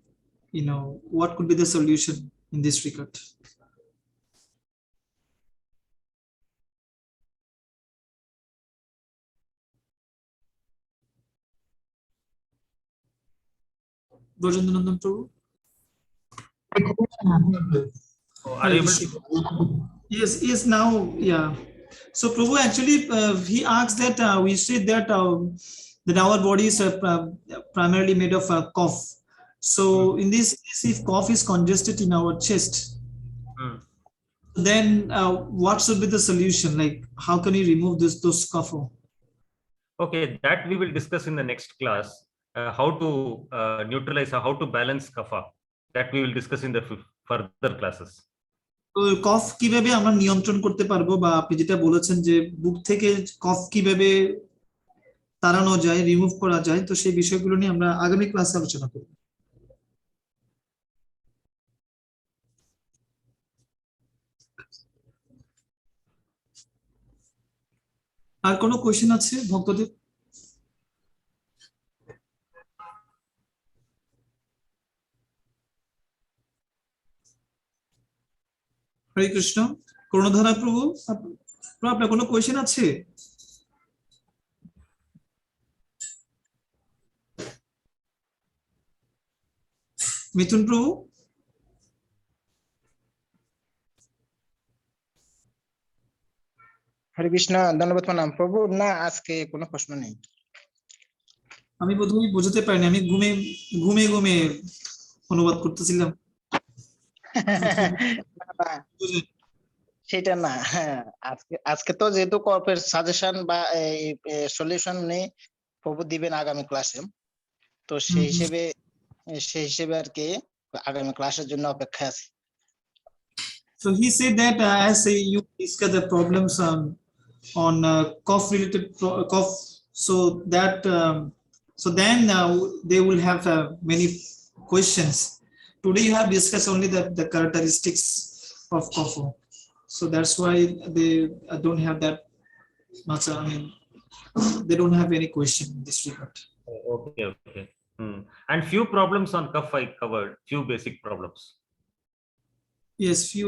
what could be the solution in this regard? Brojendra Nandan Prabhu. So are you able to? Yes, now, yeah. So Prabhu, actually, he asked that we said that that our body is primarily made of cough. So in this case, if cough is congested in our chest, Hmm. then what should be the solution? Like, how can we remove those cough? Okay, that we will discuss in the next class. How to neutralize or how to balance kapha. That we will discuss in the further classes. তো কফ কিভাবে আমরা নিয়ন্ত্রণ করতে পারবো, বা আপনি যেটা বলেছেন যে বুক থেকে কফ কিভাবে তাড়ানো যায়, রিমুভ করা যায়, তো সেই বিষয়গুলো নিয়ে আমরা আগামী ক্লাসে আলোচনা করব। আর কোনো কোশ্চেন আছে ভক্তদের? হরে কৃষ্ণ। করুণাধারা প্রভু, আপনার কোনো কোশ্চেন আছে? মিথুন প্রভু? হরে কৃষ্ণ, ধন্যবাদ প্রণাম প্রভু। না, আজকে কোনো প্রশ্ন নেই। আমি বোধহয় বোঝাতে পারিনি, আমি ঘুমে ঘুমে ঘুমে অনুবাদ করতেছিলাম। সেটা না, হ্যাঁ, আজকে তো যেহেতু কর্পের সাজেশন বা সলিউশন নেই, প্রভু দিবেন আগামী ক্লাসে, তো সেই হিসেবে আর কি আগামী ক্লাসের জন্য অপেক্ষায় আছি। So he said that as you discuss the problems on cough related cough, so that so then they will have many questions. Today you have discussed only the characteristics of cough, so that's why they don't have that much. I mean, they don't have any question in this regard. Okay. And few problems on cough I covered. Few basic problems. Yes, few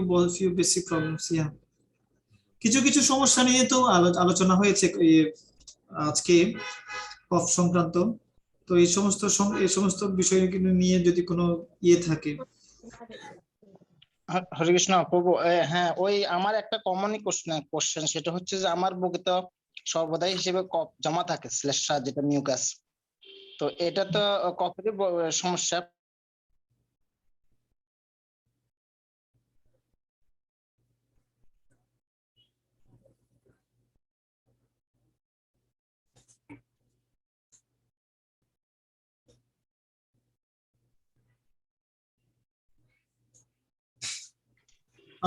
basic problems, yeah. কিছু কিছু সমস্যা নিয়ে তো আলোচনা হয়েছে আজকে কফ সংক্রান্ত। তো এই সমস্ত বিষয় নিয়ে যদি কোনো ইয়ে থাকে। হরে কৃষ্ণ প্রভু, হ্যাঁ, ওই আমার একটা কমনই কোশ্চেন, সেটা হচ্ছে যে আমার বুকে তো সর্বদাই হিসেবে কফ জমা থাকে, শ্লেষ্মা যেটা মিউকাস, তো এটা তো কফেরই সমস্যা।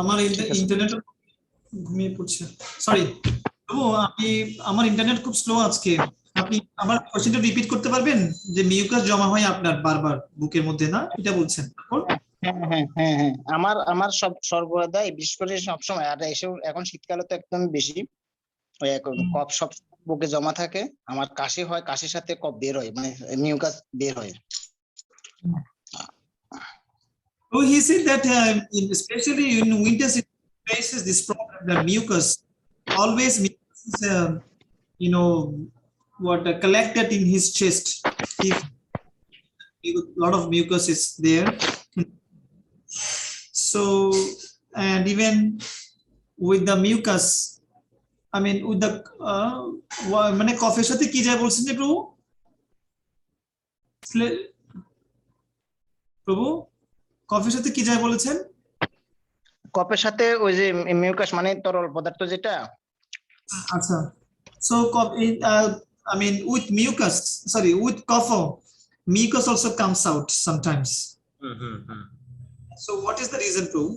আমার ইন্টারনেট ঘুমিয়ে পড়ছে, সরি। আমার ইন্টারনেট খুব স্লো আজকে। আপনি আমার কোশ্চেনটা রিপিট করতে পারবেন? যে মিউকাস জমা হয় আপনার বারবার বুকের মধ্যে, না এটা বলছেন? হ্যাঁ, আমার সর্বদাই, বিশেষ করে সবসময়, আর এখন শীতকালে তো একদম বেশি, ওই কফ সব বুকে জমা থাকে, আমার কাশি হয়, কাশির সাথে কফ বের হয়, মানে মিউকাস বের হয়। So he said that especially in winter season faces this problem, that mucus is collected in his chest. If a lot of mucus is there, so and even with the mucus, I mean with the মানে কফের সাথে কি যায় বলছেন যে প্রভু? প্রভু, কফের সাথে কি যায় বলেছেন? কফের সাথে ওই যে মিউকাস মানে তরল পদার্থ যেটা। আচ্ছা, so I mean with cough, mucus also comes out sometimes. So what is the reason, Prabhu?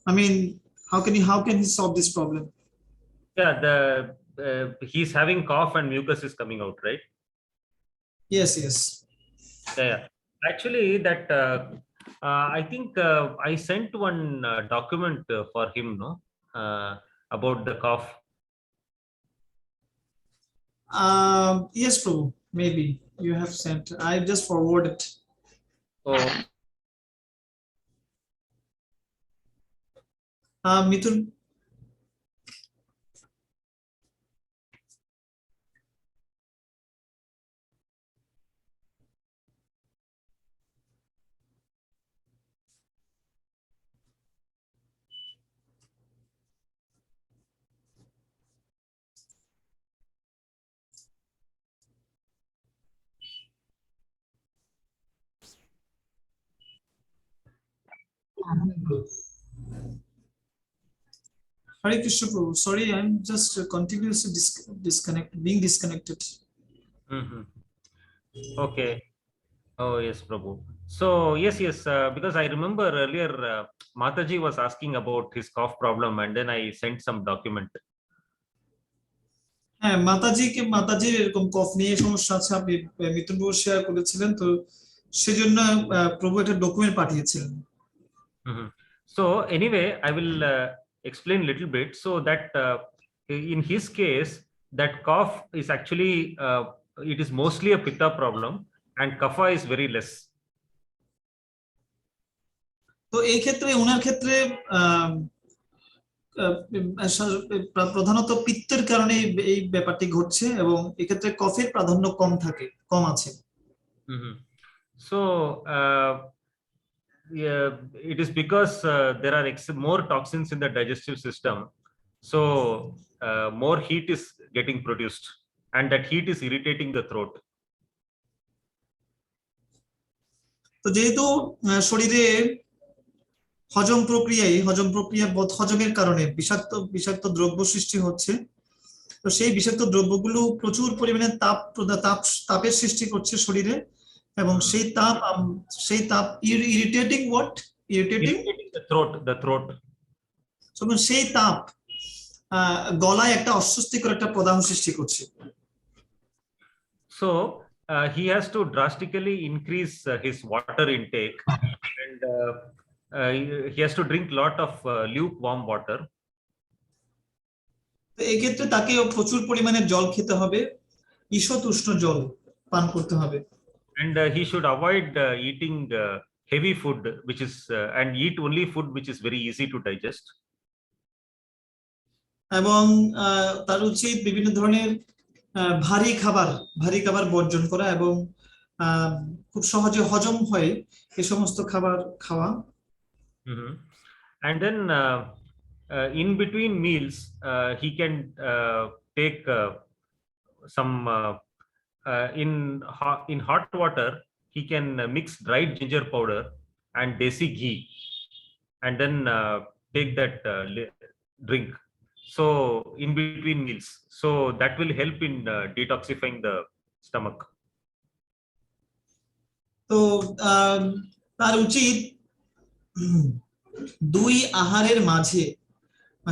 I mean, how can he solve this problem? Yeah, he's having cough and mucus is coming out, right? Yes. Yeah. Actually, that I think I sent one document for him, no, about the cough. Yes, Prabhu. Maybe you have sent. I just forwarded. Oh. Mithun. Hare Krishna Prabhu. Sorry, I'm just continuously being disconnected. Mhm. Okay. Oh yes, Prabhu. So yes, because I remember earlier Mataji was asking about his cough problem, and then I sent some document. হ্যাঁ, মাতাজির এরকম কফ নিয়ে সমস্যা আছে, আপনি মিথুন বাবু share করেছিলেন, তো সেজন্য প্রভু একটা ডকুমেন্ট পাঠিয়েছিলেন। Mhm. So anyway, I will explain a little bit so that in his case, that cough is actually it is mostly a pitta problem, and kapha is very less. তো এই ক্ষেত্রে ওনার ক্ষেত্রে প্রধানত পিত্তের কারণে এই ব্যাপারটি ঘটছে, এবং এক্ষেত্রে কফের প্রাধান্য কম আছে। Mhm. So yeah, it is because there are more toxins in the digestive system, so more heat is getting produced, and that heat is irritating the throat. তো যেহেতু শরীরে হজম প্রক্রিয়া বদহজমের কারণে বিষাক্ত দ্রব্য সৃষ্টি হচ্ছে, তো সেই বিষাক্ত দ্রব্যগুলো প্রচুর পরিমাণে তাপের সৃষ্টি করছে শরীরে, এবং সেই তাপ ইরিটেটিং The throat. সেই তাপ গলায় একটা অস্বস্তিকর একটা প্রদাহ সৃষ্টি করছে। So he has to drastically increase his water intake, and he has to drink lot of lukewarm water. তো এই ক্ষেত্রে তাকে প্রচুর পরিমাণে জল খেতে হবে, ঈষৎ উষ্ণ জল পান করতে হবে, and he should avoid eating heavy food, which is and eat only food which is very easy to digest. এবং তার উচিত বিভিন্ন ধরনের ভারী খাবার বর্জন করা, এবং খুব সহজে হজম হয় এই সমস্ত খাবার খাওয়া। And then in between meals he can take some in hot water he can mix dried ginger powder and desi ghee, and then take that drink, so in between meals, so that will help in detoxifying the stomach. তো তার উচিত দুই আহারের মাঝে,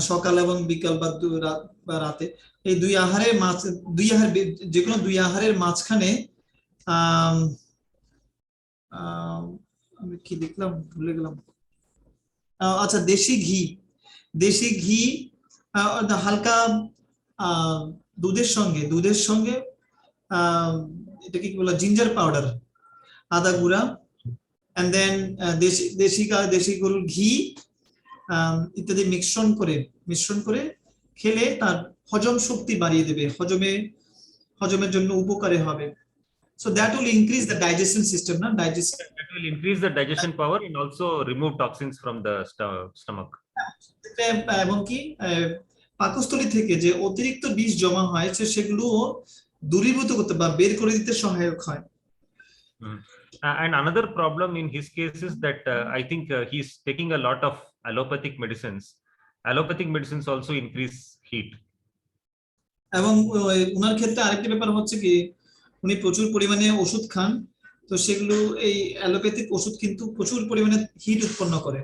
সকাল এবং বিকাল বা রাতে, এই দুই আহারের যে কোনো দুই আহারের মাঝখানে আমি কি লিখলাম ভুলে গেলাম, আচ্ছা, দেশি ঘি হালকা দুধের সঙ্গে এটা কি বলা, জিঞ্জার পাউডার, আদা গুঁড়া, এন্ড দেন দেশি গরুর ঘি ইত্যাদি মিশ্রণ করে খেলে তার হজম শক্তি বাড়িয়ে দেবে, হজমের জন্য উপকারী হবে। So that will increase the digestion system, That will increase the digestion power and also remove toxins from the stomach. এবং কি পাকস্থলী থেকে যে অতিরিক্ত বিষ জমা হয় সেগুলো দূরীভূত করতে বা বের করে দিতে সহায়ক হয়। And another problem in his case is that I think he's taking a lot of allopathic medicines. Allopathic medicines also increase heat. এবং ওনার ক্ষেত্রে আরেকটা ব্যাপার হচ্ছে কি, উনি প্রচুর পরিমাণে ওষুধ খান, তো সেগুলো এই অ্যালোপ্যাথিক ওষুধ কিন্তু প্রচুর পরিমাণে হিট উৎপন্ন করে।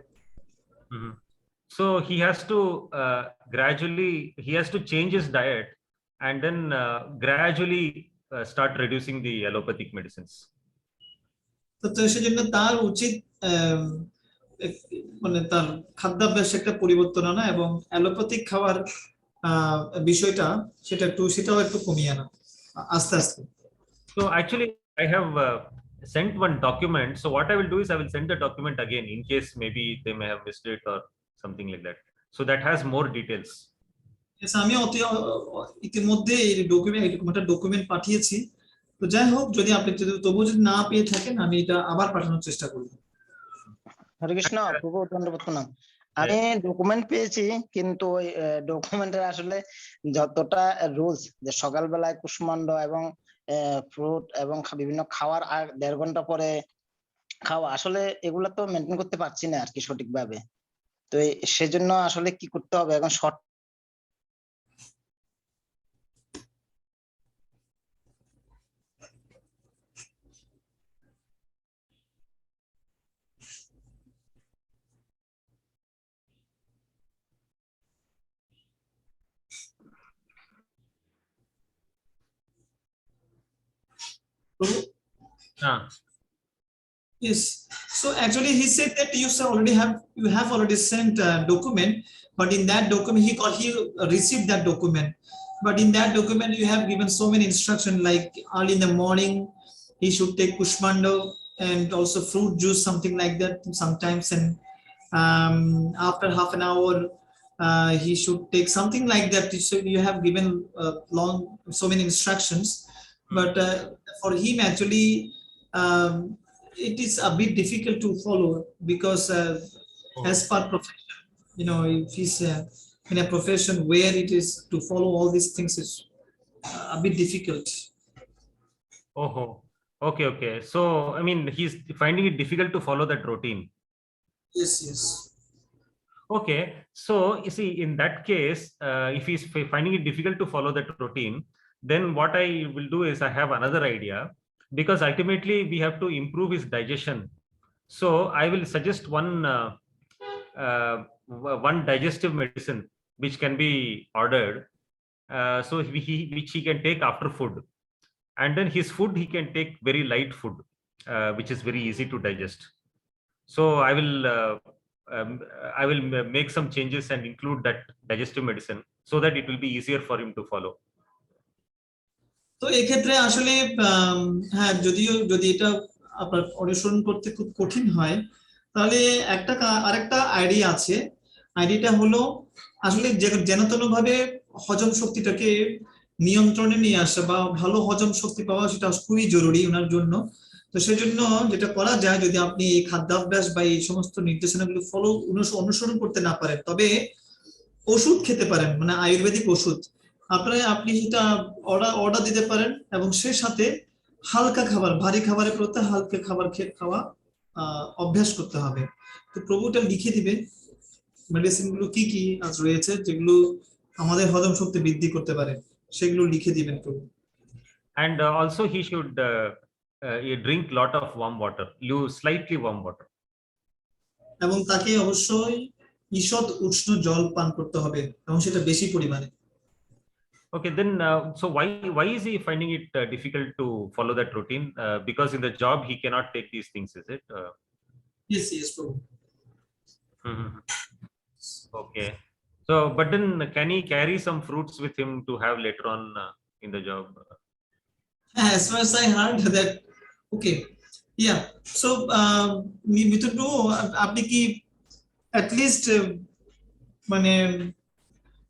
So he has to change his diet, and then gradually start reducing the allopathic medicines. তো সেজন্য তার উচিত মানে তার খাদ্যাভ্যাস একটা পরিবর্তন আনা, এবং অ্যালোপ্যাথিক খাওয়ার বিষয়টা সেটাও একটু কমিয়ে আনা আস্তে আস্তে। So actually I have sent one document, so what I will do is I will send the document again in case maybe they may have missed it or something like that, so that has more details. আমি ইতিমধ্যে এই document পাঠিয়েছি, তো যাই হোক, যদি আপনি তবুও যদি না পেয়ে থাকেন, আমি এটা আবার পাঠানোর চেষ্টা করব। হরে কৃষ্ণ প্রভু, ধন্যবাদ প্রণাম। আমি ডকুমেন্ট পেয়েছি, কিন্তু ওই ডকুমেন্টের আসলে যতটা রুলস, যে সকালবেলায় কুষ্মাণ্ড এবং ফ্রুট এবং বিভিন্ন খাওয়ার আর 1.5 ঘন্টা পরে খাওয়া আসলে এগুলা তো মেনটেন করতে পারছি না আর কি সঠিকভাবে। তো সেজন্য আসলে কি করতে হবে এখন short Ah, Yes. So actually, he said that you have already sent a document, but in that document he received that document, but in that document you have given so many instructions like early in the morning he should take Kushmando and also fruit juice, something like that sometimes, and after half an hour he should take something like that. So you have given long so many instructions, but for him actually. It is a bit difficult to follow because as per profession, if he's in a profession where it is to follow all these things is a bit difficult. oh, okay, okay. So, I mean, he's finding it difficult to follow that routine. Yes, yes. Okay, so you see, in that case, if he's finding it difficult to follow that routine, then what I will do is I have another idea, because ultimately we have to improve his digestion. So I will suggest one digestive medicine which can be ordered, so which he can take after food, and then his food he can take very light food, which is very easy to digest. So um, I will make some changes and include that digestive medicine so that it will be easier for him to follow. তো এক্ষেত্রে আসলে হ্যাঁ, যদি এটা আপনার অনুসরণ করতে খুব কঠিন হয়, তাহলে আরেকটা আইডিয়া আছে। আইডিয়াটা হলো আসলে যেন তেন ভাবে হজম শক্তিটাকে নিয়ন্ত্রণে নিয়ে আসা বা ভালো হজম শক্তি পাওয়া, সেটা খুবই জরুরি ওনার জন্য। তো সেজন্য যেটা করা যায়, যদি আপনি এই খাদ্যাভ্যাস বা এই সমস্ত নির্দেশনাগুলো অনুসরণ করতে না পারেন, তবে ওষুধ খেতে পারেন, মানে আয়ুর্বেদিক ওষুধ আপনি সেটা অর্ডার দিতে পারেন, এবং সে সাথে হালকা খাবার, ভারী খাবারের পরিবর্তে হালকা খাবার খাওয়া অভ্যাস করতে হবে। তো প্রভুটা লিখে দিবে মেডিসিন গুলো কি কি রয়েছে যেগুলো আমাদের হজম শক্তি বৃদ্ধি করতে পারে, সেগুলো লিখে দিবেন প্রভু। And also he should drink lot of warm water, slightly warm water. এবং তাকে অবশ্যই ঈষৎ উষ্ণ জল পান করতে হবে, এবং সেটা বেশি পরিমাণে। Okay, then so why is he finding it difficult to follow that routine? Because in the job he cannot take these things, is it? Yes, yes, প্রভু। Okay. So, but then can he carry some fruits with him to have later on in the job? As far as I heard that, okay, yeah. So, Mithun, আপনি কি at least মানে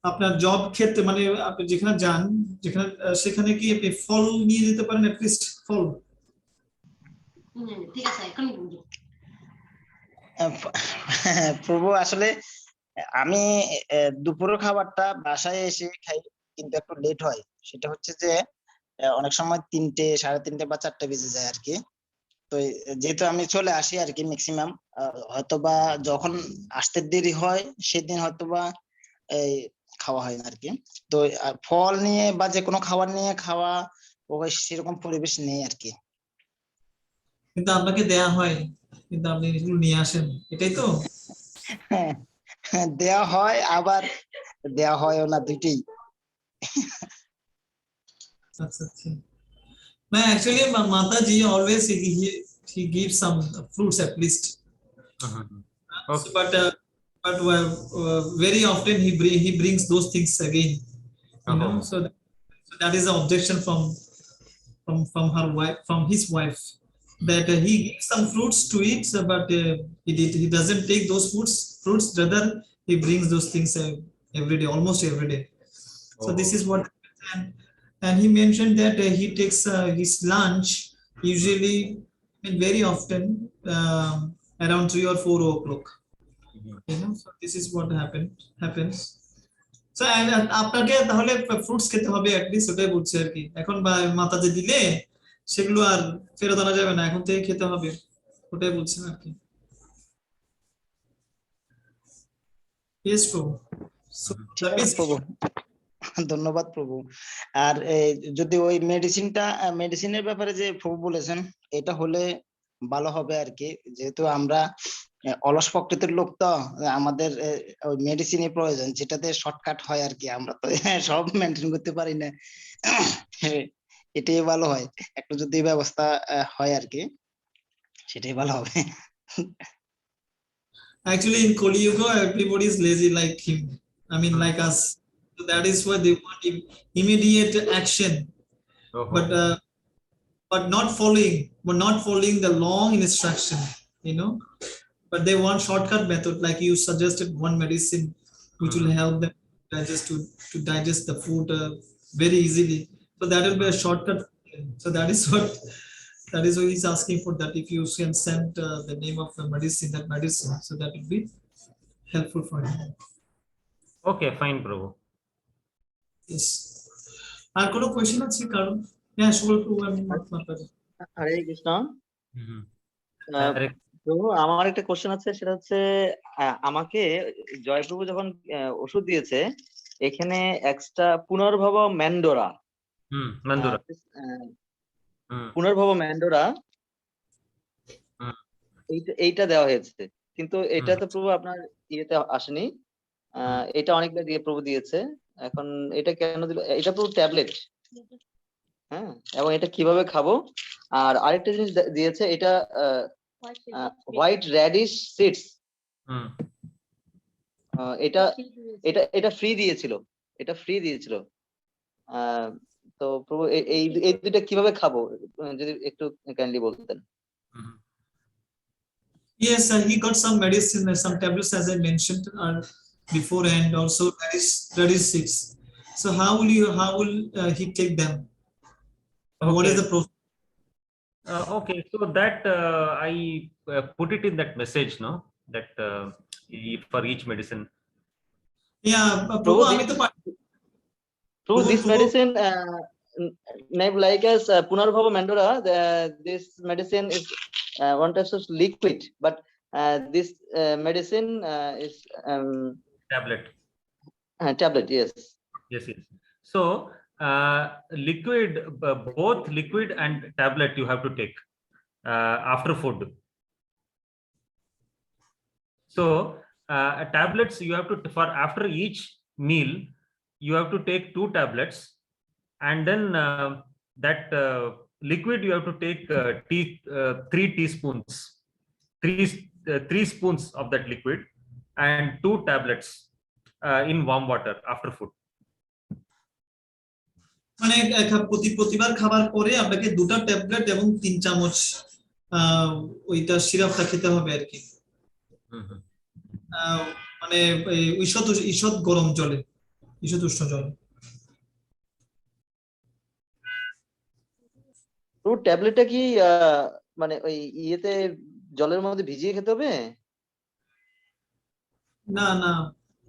আপনার job ক্ষেত্রে, মানে আপনি যেখানে যান, সেখানে কি আপনি ফল নিয়ে যেতে পারেন, at least ফল? ঠিক আছে, এখন প্রভু আসলে আমি দুপুরের খাবারটা বাসায় এসে খাই, কিন্তু একটু লেট হয়। সেটা হচ্ছে যে অনেক সময় 3টে, 3:30 বা 4টে বেজে যায় আর কি। তো যেহেতু আমি চলে আসি আর কি ম্যাক্সিমাম, হয়তোবা যখন আসতে দেরি হয় সেদিন হয়তোবা এই খাওয়া হয় না আর কি। তো ফল নিয়ে বা যে কোনো খাবার নিয়ে খাওয়া সেরকম পরিবেশ নেই আর কি। কিন্তু আপনাকে দেয়া হয়, কিন্তু আপনি এগুলো নিয়ে আসেন, এটাই তো? দেয়া হয়, আবার দেয়া হয়ও না, দুইটাই। আচ্ছা, আচ্ছা। No, actually, Mataji always he gives some fruits at least. Okay. But very often he brings those things again. So that is the objection from her wife, from his wife, that he gives some fruits to eat, but he doesn't take those fruits. Rather, he brings those things every day, almost every day. So this is what. And he mentioned that he takes his lunch usually, very often, around 3 or 4 o'clock. So this is what happens. So আপনাকে তাহলে fruits খেতে হবে at least, ওটাই বলছে আর কি। এখন মাথা যে দিলে সেগুলো আর ফেরত আনা যাবে না, এখন থেকে খেতে হবে ওটাই বলছেন আর কি। ইয়েস প্রভু। So ঠিক that আছে means প্রভু, ধন্যবাদ প্রভু। আর যদি ওই মেডিসিনের ব্যাপারে যে প্রভু বলেছেন, এটা হলে ভালো হবে আর কি, যেহেতু আমরা অলস প্রকৃতির লোক, তো আমাদের ওই মেডিসিনই প্রয়োজন, যেটাতে শর্টকাট হয় আর কি। আমরা তো সব মেনটেন করতে পারি না। এটাই ভালো হয়, একটু যদি ব্যবস্থা হয় আর কি, সেটাই ভালো হবে। actually in Kali Yuga everybody is lazy like him. I mean like us. So that is why they want immediate action, but not following the long instruction, you know. But they want shortcut method, like you suggested one medicine which will help them to digest the food very easily. So that will be a shortcut. So that is why he's asking for that. If you can send the name of the medicine, so that will be helpful for him. Okay, fine, Prabhu. Yes. আর কোনো question আছে কারণ? হ্যাঁ, সুবল প্রভু, আমি হরে Krishna. Mhm. প্রভু, আমার একটা question আছে, সেটা হচ্ছে আমাকে জয়প্রভু যখন ওষুধ দিয়েছে, এখানে এক্সট্রা পুনর্ভব ম্যান্ডোরা, Mandura. পুনর্ভব ম্যান্ডোরা এইটা দেওয়া হয়েছে, কিন্তু এটা তো প্রভু আপনার ইয়েতে আসেনি। এটা অনেকবার দিয়ে প্রভু দিয়েছে, এখন এটা কেন দিল? এটা প্রভু ট্যাবলেট, হ্যাঁ, এবং এটা কিভাবে খাবো? আর আরেকটা জিনিস দিয়েছে, এটা হোয়াইট র্যাডিশ সিডস, এটা এটা এটা ফ্রি দিয়েছিল, তো প্রভু এই দুইটা কিভাবে খাবো, যদি একটু কাইন্ডলি বলতেন। Yes, he got some medicine, some tablets, as I mentioned beforehand. Also, that is six. So how will he take them? What is the process? Okay, so that I put it in that message, no, that for each medicine. Yeah, Prabhu, this medicine, like as Punarbhava Mandora, this medicine is one type of liquid, but this medicine is tablet. Yes. So liquid, both liquid and tablet you have to take after food. So tablets you have to, for after each meal you have to take 2 tablets, and then that liquid you have to take 3 teaspoons, 3 spoons of that liquid, and 2 tablets in warm water after food. মানে প্রতিবার খাবার পরে আপনাকে 2টা tablet এবং 3 চামচ ওইটা সিরাপটা খেতে হবে আর কি। মানে ঈষৎ গরম জলে, ঈষৎ উষ্ণ জলে। তো ট্যাবলেটটা কি মানে ওই ইয়েতে জলের মধ্যে ভিজিয়ে খেতে হবে? না,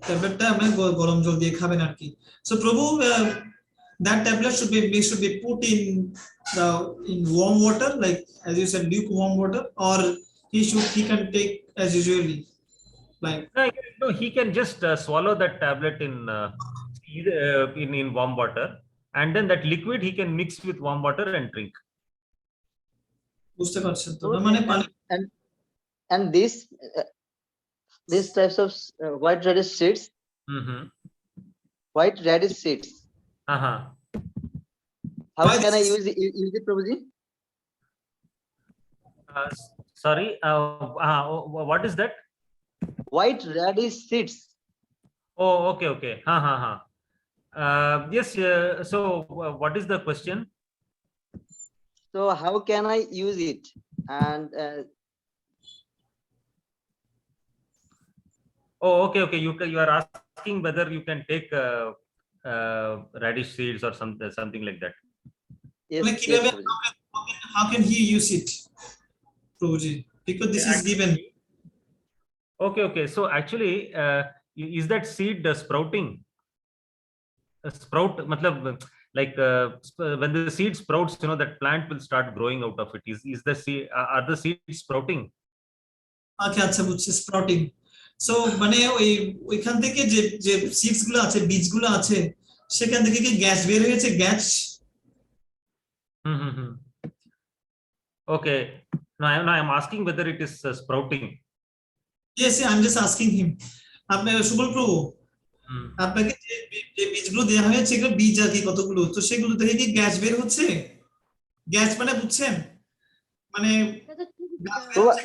ট্যাবলেটটা আপনি গরম জল দিয়ে খাবেন আর কি। সো প্রভু, that tablet should be put in warm water, like as you said, lukewarm water, or he can take as usually, like no, he can just swallow that tablet in warm water, and then that liquid he can mix with warm water and drink. বুঝতে পারছেন তো? মানে and these types of white radish seeds, white radish seeds, how can I use it, Prabhuji? Sorry, what is that? White radish seeds. Oh, okay. Yes, so what is the question? So how can I use it? And okay, you are asking whether you can take radish seeds or something like that. Yes, how can he use it, Prabhuji? Because this is given. Okay, so actually is that seed sprouting? Sprout matlab, like when the seed sprouts, that plant will start growing out of it. Is the seed, are the seeds sprouting? আচ্ছা আচ্ছা বুঝছি, sprouting. So মানে ওইখান থেকে যে যে seeds গুলো আছে, বীজগুলো আছে, সেখান থেকে কি গ্যাস বের হয়েছে, gas? Okay, no, I'm asking whether it is sprouting. Yes, I'm just asking him. আপনি সুবল প্রভু, আপনাকে যে বীজগুলো দেওয়া হয়েছে, এগুলো বীজ আর কি কতগুলো, তো সেগুলো থেকে কি গ্যাস বের হচ্ছে? গ্যাস মানে বুঝছেন, মানে গাছ বের প্রভু হচ্ছে,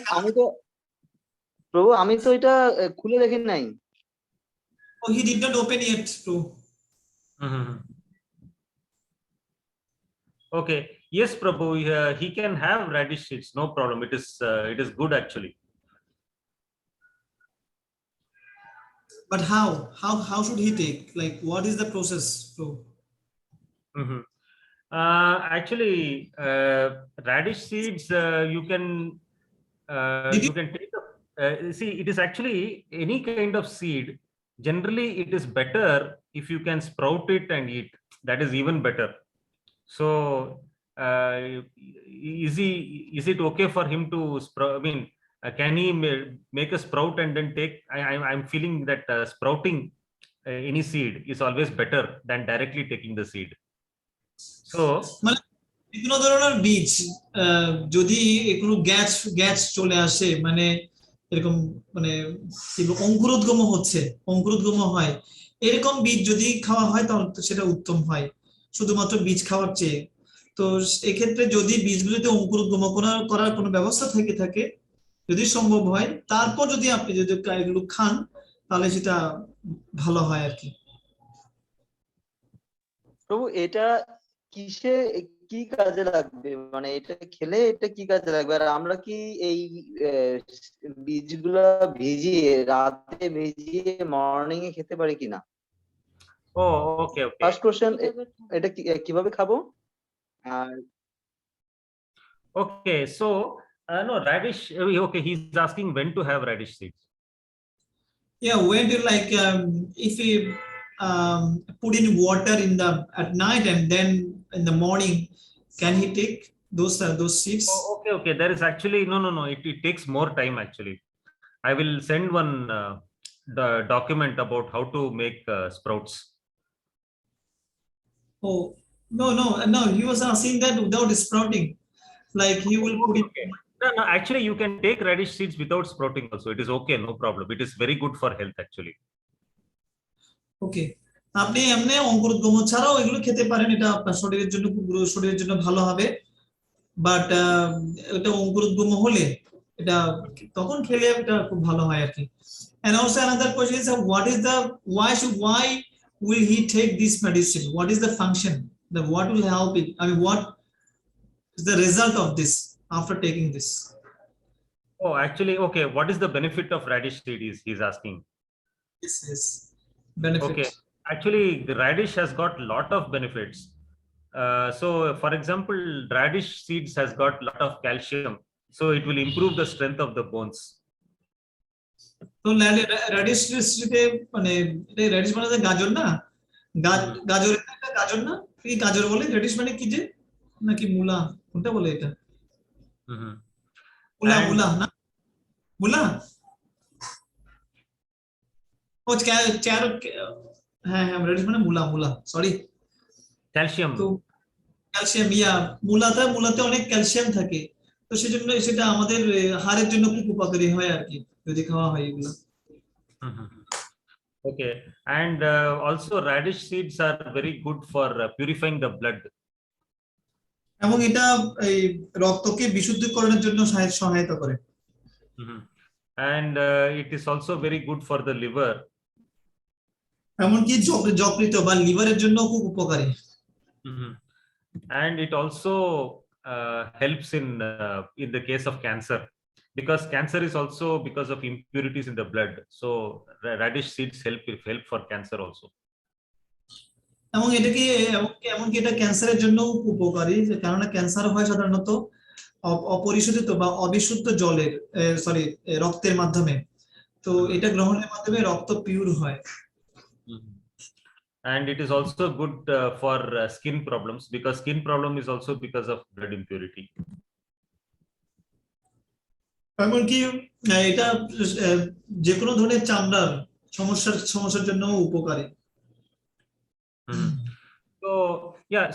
আমি তো এটা খুলে দেখি নাই। Oh, he did not open yet, Prabhu. Okay, yes, Prabhu, he can have radish seeds, no problem. It is good actually. But how should he take? Like, what is the process, Prabhu? Actually, radish seeds you can take. See, it is actually any kind of seed. Generally, it is better if you can sprout it and eat. That is even better. So, is it okay for him to sprout? I mean, can he make a sprout and then take? I'm feeling that sprouting any seed is always better than directly taking the seed. So, মানে বিভিন্ন ধরনের বীজ, যদি এগুলো gas চলে আসে, মানে এরকম, মানে অঙ্কুরোদ্গম হয়, এরকম বীজ যদি খাওয়া হয় তাহলে তো সেটা উত্তম হয়, শুধুমাত্র বীজ খাওয়ার চেয়ে। তো এক্ষেত্রে যদি বীজগুলিতে অঙ্কুরোদ্গম করার কোনো ব্যবস্থা থাকে, যদি সম্ভব হয়, তারপর যদি আপনি যদি এগুলো খান, তাহলে সেটা ভালো হয় আর কি। প্রভু, এটা কি কাজে লাগবে, মানে এটা খেলে এটা কি কাজে লাগবে? আর আমরা কি এই বীজগুলা রাতে ভিজিয়ে মর্নিং এ খেতে পারি কিনা? okay. ফার্স্ট কোশ্চেন, এটা কিভাবে খাবো? আর okay, so no, radish, okay, he's asking when to have radish seeds. Yeah, when do like if we put in water at night and then in the morning, can he take those seeds? Okay, there is actually no, it takes more time actually. I will send one the document about how to make sprouts. Oh, no, he was asking that without sprouting, like he will put it. Okay. No, actually you can take radish seeds without sprouting also. It is okay, no problem. It is very good for health actually. Okay, আপনি এমনি অঙ্কুরোদ্গম ছাড়াও এগুলো খেতে পারেন, এটা আপনার শরীরের জন্য ভালো হবে। বাট এটা অঙ্কুরোদ্গম হলে এটা তখন খেলে এটা খুব ভালো হয় আর কি। And also another question is, why will he take this medicine? What is the function? What will help it? I mean, what is the result of this after taking this? Oh, actually, okay. What is the benefit of radish seed? He's asking. Yes, benefit. Okay, actually, the radish has got lot of benefits. So, for example, radish seeds has got lot of calcium, so it will improve the strength of the bones. তো radish মানে radish মানে গাজর না, গাজর না কি গাজর বলে? রেডিশ মানে কি যে, নাকি মূলা, কোনটা বলে এটা? মূলা না, মূলা। ও হ্যাঁ, রেডিশ মানে মূলা, সরি। ক্যালসিয়াম। তো ক্যালসিয়াম, মূলাতে অনেক ক্যালসিয়াম থাকে, তো সেজন্য সেটা আমাদের হাড়ের জন্য খুব উপকারী হয় আর কি, যদি খাওয়া হয় এগুলো। Okay, and also radish seeds are very good for purifying the blood. এবং এটা এই রক্তকে বিশুদ্ধীকরণের জন্য সহায়তা করে। And it is also very good for the liver. এমনকি যকৃত বা লিভারের জন্য খুব উপকারী। And it also helps in the case of cancer, because cancer is also because of impurities in the blood. So radish seeds help for cancer also. এবং এমনকি এটা ক্যান্সারের জন্য উপকারী, কারণ ক্যান্সার হয় সাধারণত অপরিশোধিত বা অবিশুদ্ধ জলের রক্তের মাধ্যমে। তো এটা গ্রহণের মাধ্যমে রক্ত পিওর হয়। and it is also good for skin problems, because skin problem is also because of blood impurity. এমনকি এটা যে কোনো ধরনের চামড়ার সমস্যার জন্য উপকারী। So yeah,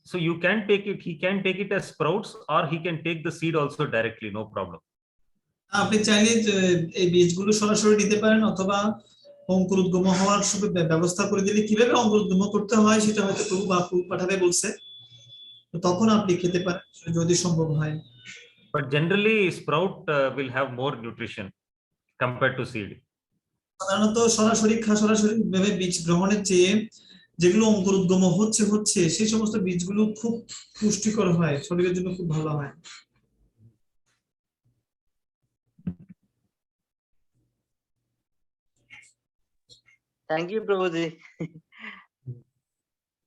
so you can take it, he can take it as sprouts, or he can take the seed also directly, no problem. আপনি চাইলে এই বীজগুলো সরাসরি নিতে পারেন, অথবা অঙ্কুরোদ্গম হওয়ার ব্যবস্থা করে দিলে, কিভাবে অঙ্কুরোদ্গম করতে হয় সেটা হয়তো প্রভু বা প্রভু পাঠাবে বলছে, তখন আপনি খেতে পারেন যদি সম্ভব হয়। But generally sprout will have more nutrition compared to seed. সাধারণত সরাসরি ভাবে বীজ গ্রহণের চেয়ে যেগুলো অঙ্কুরোদ্গম হচ্ছে সেই সমস্ত বীজগুলো খুব পুষ্টিকর হয়, শরীরের জন্য খুব ভালো হয়। থ্যাংক ইউ প্রভুজি।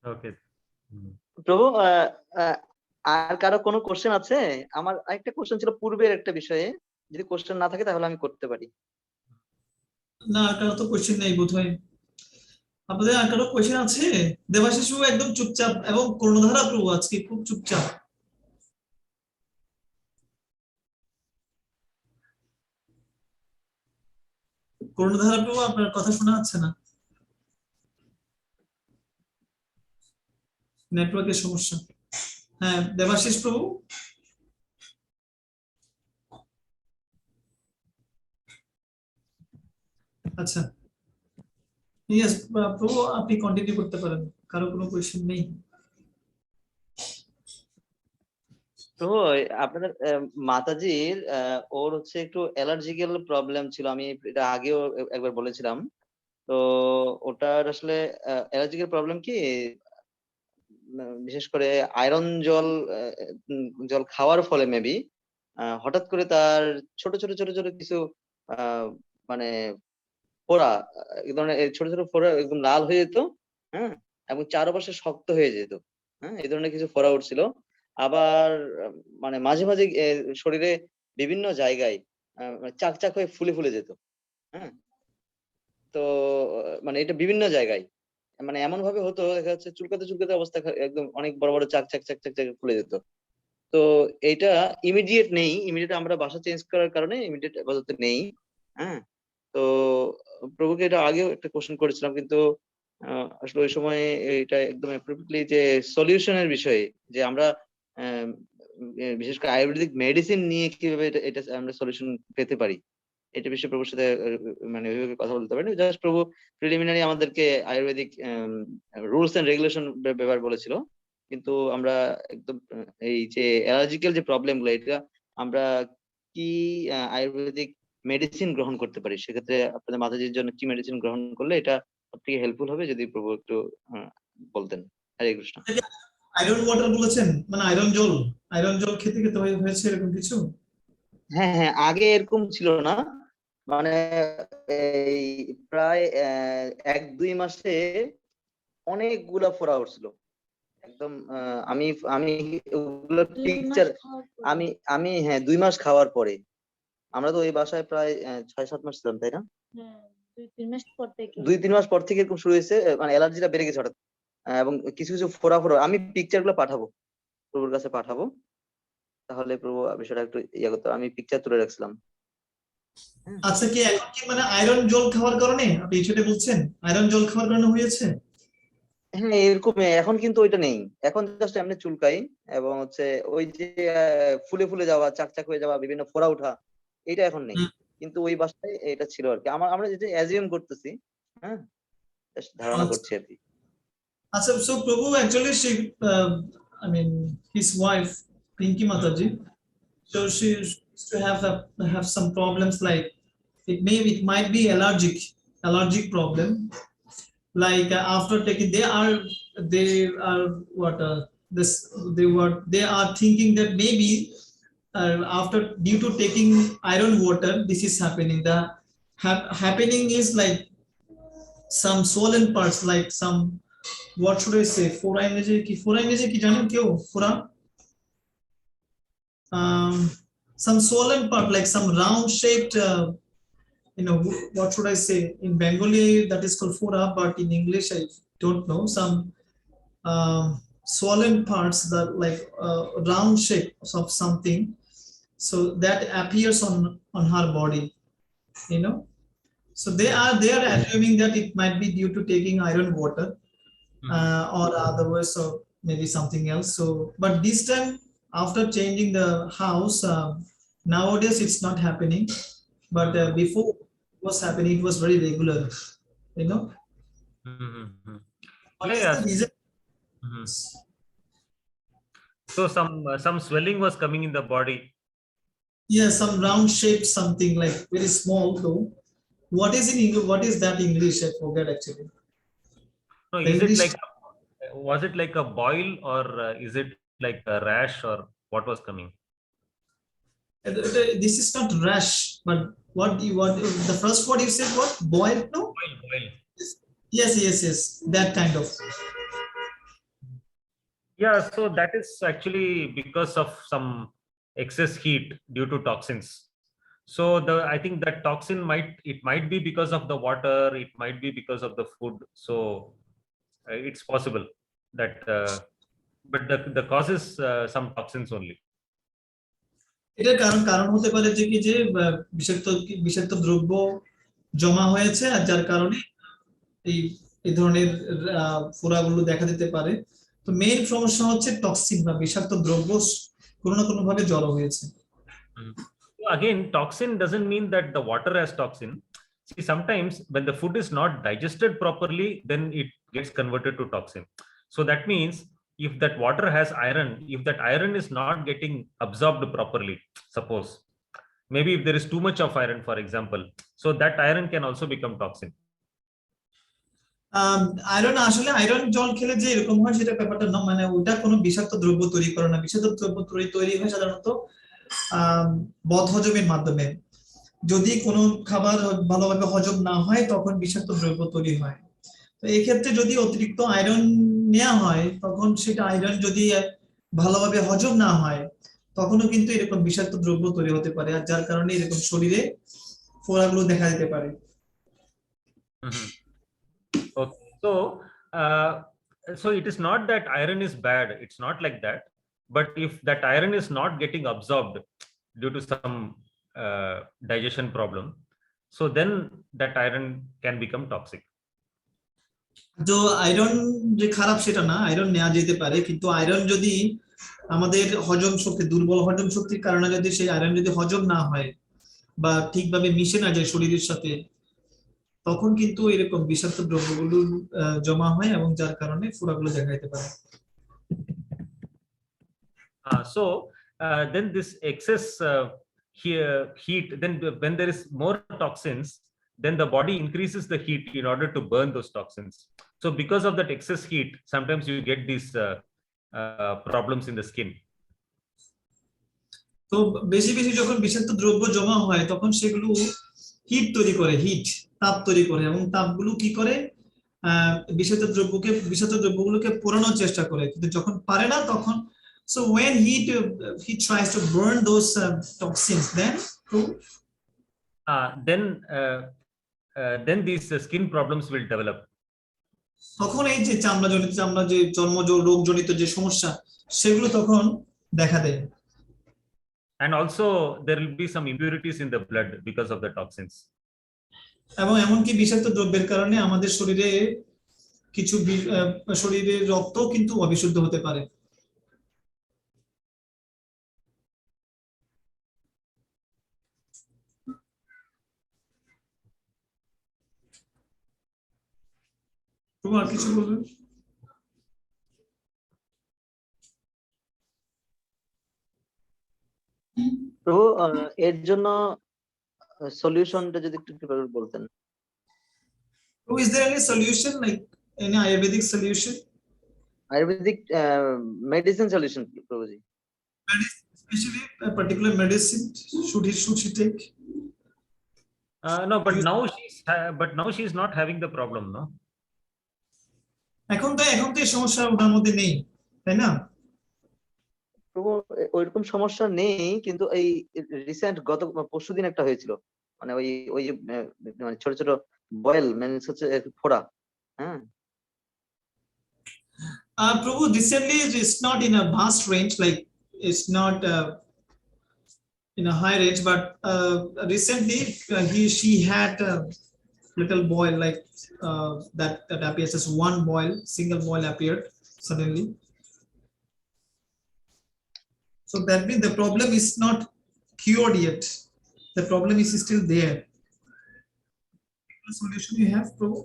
Okay. প্রভু আর কারো কোনো কোশ্চেন আছে? আমার একটা কোশ্চেন ছিল পূর্বের একটা বিষয়ে, যদি কোশ্চেন না থাকে তাহলে আমি করতে পারি। না, আর কারো তো কোশ্চেন নেই বোধহয়। আপনাদের আর কারো কোশ্চেন আছে? দেবাশিস প্রভু একদম চুপচাপ, এবং কর্ণধারা প্রভু আজকে খুব চুপচাপ। কর্ণধারা প্রভু আপনার কথা শোনা যাচ্ছে না, নেটওয়ার্কের সমস্যা। হ্যাঁ, দেবাশিস প্রভু। আচ্ছা, ইয়েস প্রভু, আপনি কন্টিনিউ করতে পারেন, কারো কোনো কোশ্চেন নেই? তো আপনাদের মাতাজির ওর হচ্ছে একটু অ্যালার্জিক্যাল প্রবলেম ছিল, আমি এটা আগেও একবার বলেছিলাম। তো ওটার আসলে অ্যালার্জিক্যাল প্রবলেম কি, বিশেষ করে আয়রন জল খাওয়ার ফলে মেবি হঠাৎ করে তার ছোট ছোট ছোট ছোট কিছু মানে ফোড়া, এই ধরনের ছোট ছোট ফোড়া একদম লাল হয়ে যেত, হ্যাঁ, এবং চারপাশে শক্ত হয়ে যেত, হ্যাঁ, এই ধরনের কিছু ফোড়া উঠছিল। আবার মানে মাঝে মাঝে শরীরে বিভিন্ন জায়গায় চাকচাক হয়ে ফুলে ফুলে যেত, হ্যাঁ। তো মানে এটা বিভিন্ন জায়গায় মানে এমন ভাবে হতো, দেখা যাচ্ছে চুলকাতে চুলকাতে অবস্থা একদম অনেক বড় বড় চাক চাক চাক চাক চাক ফুলে যেত। তো এটা ইমিডিয়েট নেই, ইমিডিয়েট আমরা বাসা চেঞ্জ করার কারণে ইমিডিয়েট আপাতত নেই, হ্যাঁ। তো প্রভুকে এটা আগেও একটা কোশ্চেন করেছিলাম, কিন্তু আসলে ওই সময় এটা একদম অ্যাপ্রোপ্রিয়েটলি যে সলিউশনের বিষয়ে, যে আমরা বিশেষ করে আয়ুর্বেদিক মেডিসিন নিয়ে কিভাবে এটা আমরা সলিউশন পেতে পারি, এটা বিষয়ে প্রভুর সাথে মানে ওইভাবে কথা বলতে পারি। জাস্ট প্রভু প্রিলিমিনারি আমাদেরকে আয়ুর্বেদিক রুলস এন্ড রেগুলেশন ব্যাপার বলেছিল, কিন্তু আমরা একদম এই যে অ্যালার্জিক্যাল যে প্রবলেম গুলো, এটা আমরা কি আয়ুর্বেদিক মেডিসিন গ্রহণ করতে পারি, সেক্ষেত্রে আপনাদের মাতাজির জন্য কি মেডিসিন গ্রহণ করলে এটা সবথেকে হেল্পফুল হবে, যদি প্রভু একটু বলতেন। হরে কৃষ্ণ। আয়রন ওয়াটার বলেছেন, মানে আয়রন জল খেতে খেতে হয়েছে এরকম কিছু? হ্যাঁ হ্যাঁ, আগে এরকম ছিল না, মানে এই প্রায় 1-2 মাসে অনেকগুলা ফোড়া উঠছিল একদম। আমি আমি ওগুলো পিকচার আমি হ্যাঁ 2 মাস খাওয়ার পরে, আমরা তো ওই বাসায় প্রায় 6-7 মাস ছিলাম, তাই না? 2-3 মাস পর থেকে এরকম শুরু হয়েছে, মানে অ্যালার্জিটা বেড়ে গেছে হঠাৎ, এবং কিছু কিছু ফোড়া আমি পিকচার গুলো পাঠাবো, প্রভুর কাছে পাঠাবো, তাহলে প্রভু বিষয়টা একটু ইয়ে করতে, আমি পিকচার তুলে রাখছিলাম। আচ্ছা, কি এখন কি মানে আয়রন জল খাওয়ার কারণে আপনি সেটা বলছেন? আয়রন জল খাওয়ার কারণে হয়েছে? হ্যাঁ এরকম, এখন কিন্তু ওইটা নেই, এখন জাস্ট এমনি চুলকাই, এবং হচ্ছে ওই যে ফুলে ফুলে যাওয়া, চাকচাক হয়ে যাওয়া, বিভিন্ন ফোড়া ওঠা, এটা এখন নেই, কিন্তু ওই বাসায় এটা ছিল আর কি। আমরা যেটা অ্যাজিউম করতেছি, হ্যাঁ, ধারণা করছি আর কি। আচ্ছা, সো প্রভু actually she I mean his wife Pinky Mataji, so she used to have some problems, like it might be allergic problem, like after taking they are what this they are thinking that maybe after due to taking iron water this is happening. The happening is like some swollen parts, like some, what should I say, fora image ki janen kyo fora, some swollen part, like some round shaped what should I say, in Bengali that is called fora, but in English don't know, some swollen parts that like round shape of something, so that appears on her body, you know. So they are assuming that it might be due to taking iron water, or otherwise, or maybe something else. So but this time, after changing the house, nowadays it's not happening, but before it was happening, it was very regular, you know. What Yeah, is yeah. the reason? So some swelling was coming in the body. Yeah, some round shape, something like very small though. What is in English? What is that English? I forget actually. No, The is it English, like, was it like a boil, or is it like a rash, or what was coming? this is not rash, but what the first word you said, what, boil? No. Boil. Yes, that kind of. Yeah, so that is actually because of some excess heat due to toxins. So I think that toxin might be because of the water, it might be because of the food. So it's possible that, but the cause is some toxins only. এটার কারণ হতে পারে যে কি, যে বিষাক্ত দ্রব্য জমা হয়েছে, আর যার কারণে এই এই ধরনের ফোড়াগুলো দেখা দিতে পারে। তো মেইন সমস্যা হচ্ছে টক্সিন বা বিষাক্ত দ্রব্য কোনো না কোনো ভাবে জড়ো হয়েছে। So again, toxin doesn't mean that the water has toxin. See, sometimes when the food is not digested properly, then it gets converted to toxin. So that means if that water has iron, if that iron is not getting absorbed properly, suppose maybe if there is too much of iron, for example, so that iron can also become toxin. Iron, আসলে iron জল খেলে যে এরকম হয় সেটা ব্যাপারটা না, মানে ওটা কোনো বিষাক্ত দ্রব্য তৈরি করে না। বিষাক্ত দ্রব্য তৈরি হয় সাধারণত বদহজমের মাধ্যমে। যদি কোনো খাবার ভালোভাবে হজম না হয়, তখন বিষাক্ত দ্রব্য তৈরি হয়। তো এই ক্ষেত্রে যদি অতিরিক্ত আয়রন নেওয়া হয়, তখন সেটা আয়রন যদি ভালোভাবে হজম না হয়, তখনও কিন্তু এরকম বিষাক্ত দ্রব্য তৈরি হতে পারে, আর যার কারণে এরকম শরীরে ফোড়াগুলো দেখা দিতে পারে। Okay, so it is not that iron is bad, it's not like that, but if that iron is not getting absorbed due to some digestion problem, so then that iron can become toxic. তো iron যে খারাপ সেটা না, iron নেওয়া যেতে পারে, কিন্তু iron যদি আমাদের হজম শক্তি, দুর্বল হজম শক্তির কারণে যদি সেই আয়রন যদি হজম না হয় বা ঠিকভাবে মিশে না যায় শরীরের সাথে, তখন কিন্তু এরকম বিষাক্ত দ্রব্যগুলো জমা হয় এবং যার কারণে ফোড়াগুলো দেখা দিতে পারে। So then this excess heat, then when there is more toxins, then the body increases the heat in order to burn those toxins. So because of that excess heat, sometimes you get these problems in the skin. তো বেশি বেশি যখন বিষাক্ত দ্রব্য জমা হয়, তখন সেগুলো হিট তৈরি করে, তাপ তৈরি করে, এবং তাপগুলো কি করে, বিষাক্ত দ্রব্যগুলোকে পোড়ানোর চেষ্টা করে, কিন্তু যখন পারে না তখন, so when heat tries to burn those toxins, then these skin problems will develop. তখন এই যে চর্মজ রোগজনিত যে সমস্যা, সেগুলো তখন দেখা দেয়। And also there will be some impurities in the blood because of the toxins. এবং এমনকি বিষাক্ত দ্রব্যের কারণে আমাদের শরীরে কিছু শরীরের রক্ত কিন্তু অবিশুদ্ধ হতে পারে। তোমার কিছু বলবেন? তো এর জন্য সলিউশনটা যদি একটু বলতেন। So is there any solution, like any Ayurvedic solution? Ayurvedic medicine solution, Prabhuji. Especially a particular medicine should she take? No, but now she's not having the problem, no? এখন তো এই সমস্যা ওনার মধ্যে নেই, তাই না? প্রভু, ওইরকম সমস্যা নেই, কিন্তু এই রিসেন্ট গত পরশুদিন একটা হয়েছিল, মানে ওই মানে ছোট ছোট বয়েল, মানে হচ্ছে ফোড়া, হ্যাঁ, Prabhu, recently it's not in a vast range, like it's not in a high range, but recently she had a little boil, like that appears as one boil, single boil appeared suddenly. So that means the problem is not cured yet. The problem is still there. What solution you have, Prabhu?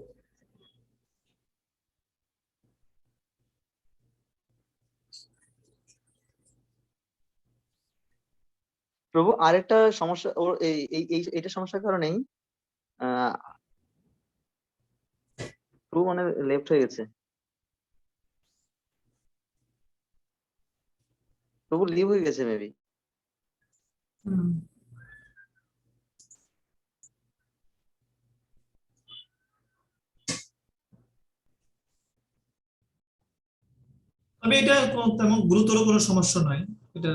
প্রভু আরেকটা সমস্যা ওর এইটা সমস্যার কারণেই প্রভু মানে left হয়ে গেছে, প্রভু লিভ হয়ে গেছে মেবি। তবে এটা তেমন গুরুতর কোনো সমস্যা নয়, এটা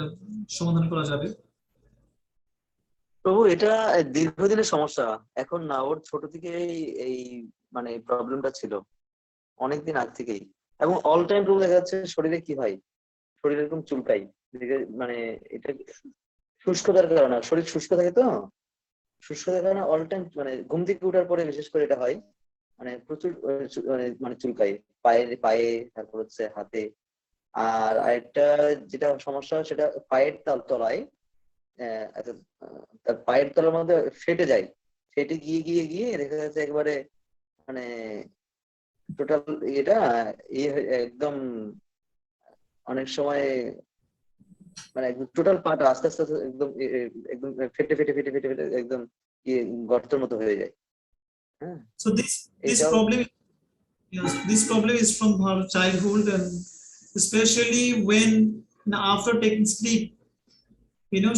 সমাধান করা যাবে। প্রভু এটা দীর্ঘদিনের সমস্যা, এখন না, ওর ছোট থেকেই এই মানে প্রবলেমটা ছিল, অনেকদিন আগ থেকেই। এবং অল টাইম প্রভু দেখা যাচ্ছে শরীরে কি হয়, শরীরে এরকম চুলকাই, মানে এটা শুষ্কতার কারণে, শরীর শুষ্ক থাকে তো, শুষ্কতার কারণে অল টাইম মানে ঘুম থেকে ওঠার পরে বিশেষ করে এটা হয়, মানে প্রচুর মানে চুলকাই পায়ে, তারপর হচ্ছে হাতে। আর আরেকটা যেটা সমস্যা সেটা পায়ের তলায়, তার পায়ের তলার মধ্যে ফেটে যায়, ফেটে গিয়ে গিয়ে গিয়ে দেখা যাচ্ছে একবারে মানে টোটাল এটা একদম অনেক সময় মানে টোটাল পাটা আস্তে আস্তে একদম একদম ফেটে ফেটে ফেটে ফেটে ফেটে একদম গর্তের মতো হয়ে যায়। হ্যাঁ, So this problem is from her childhood, and especially when after taking sleep,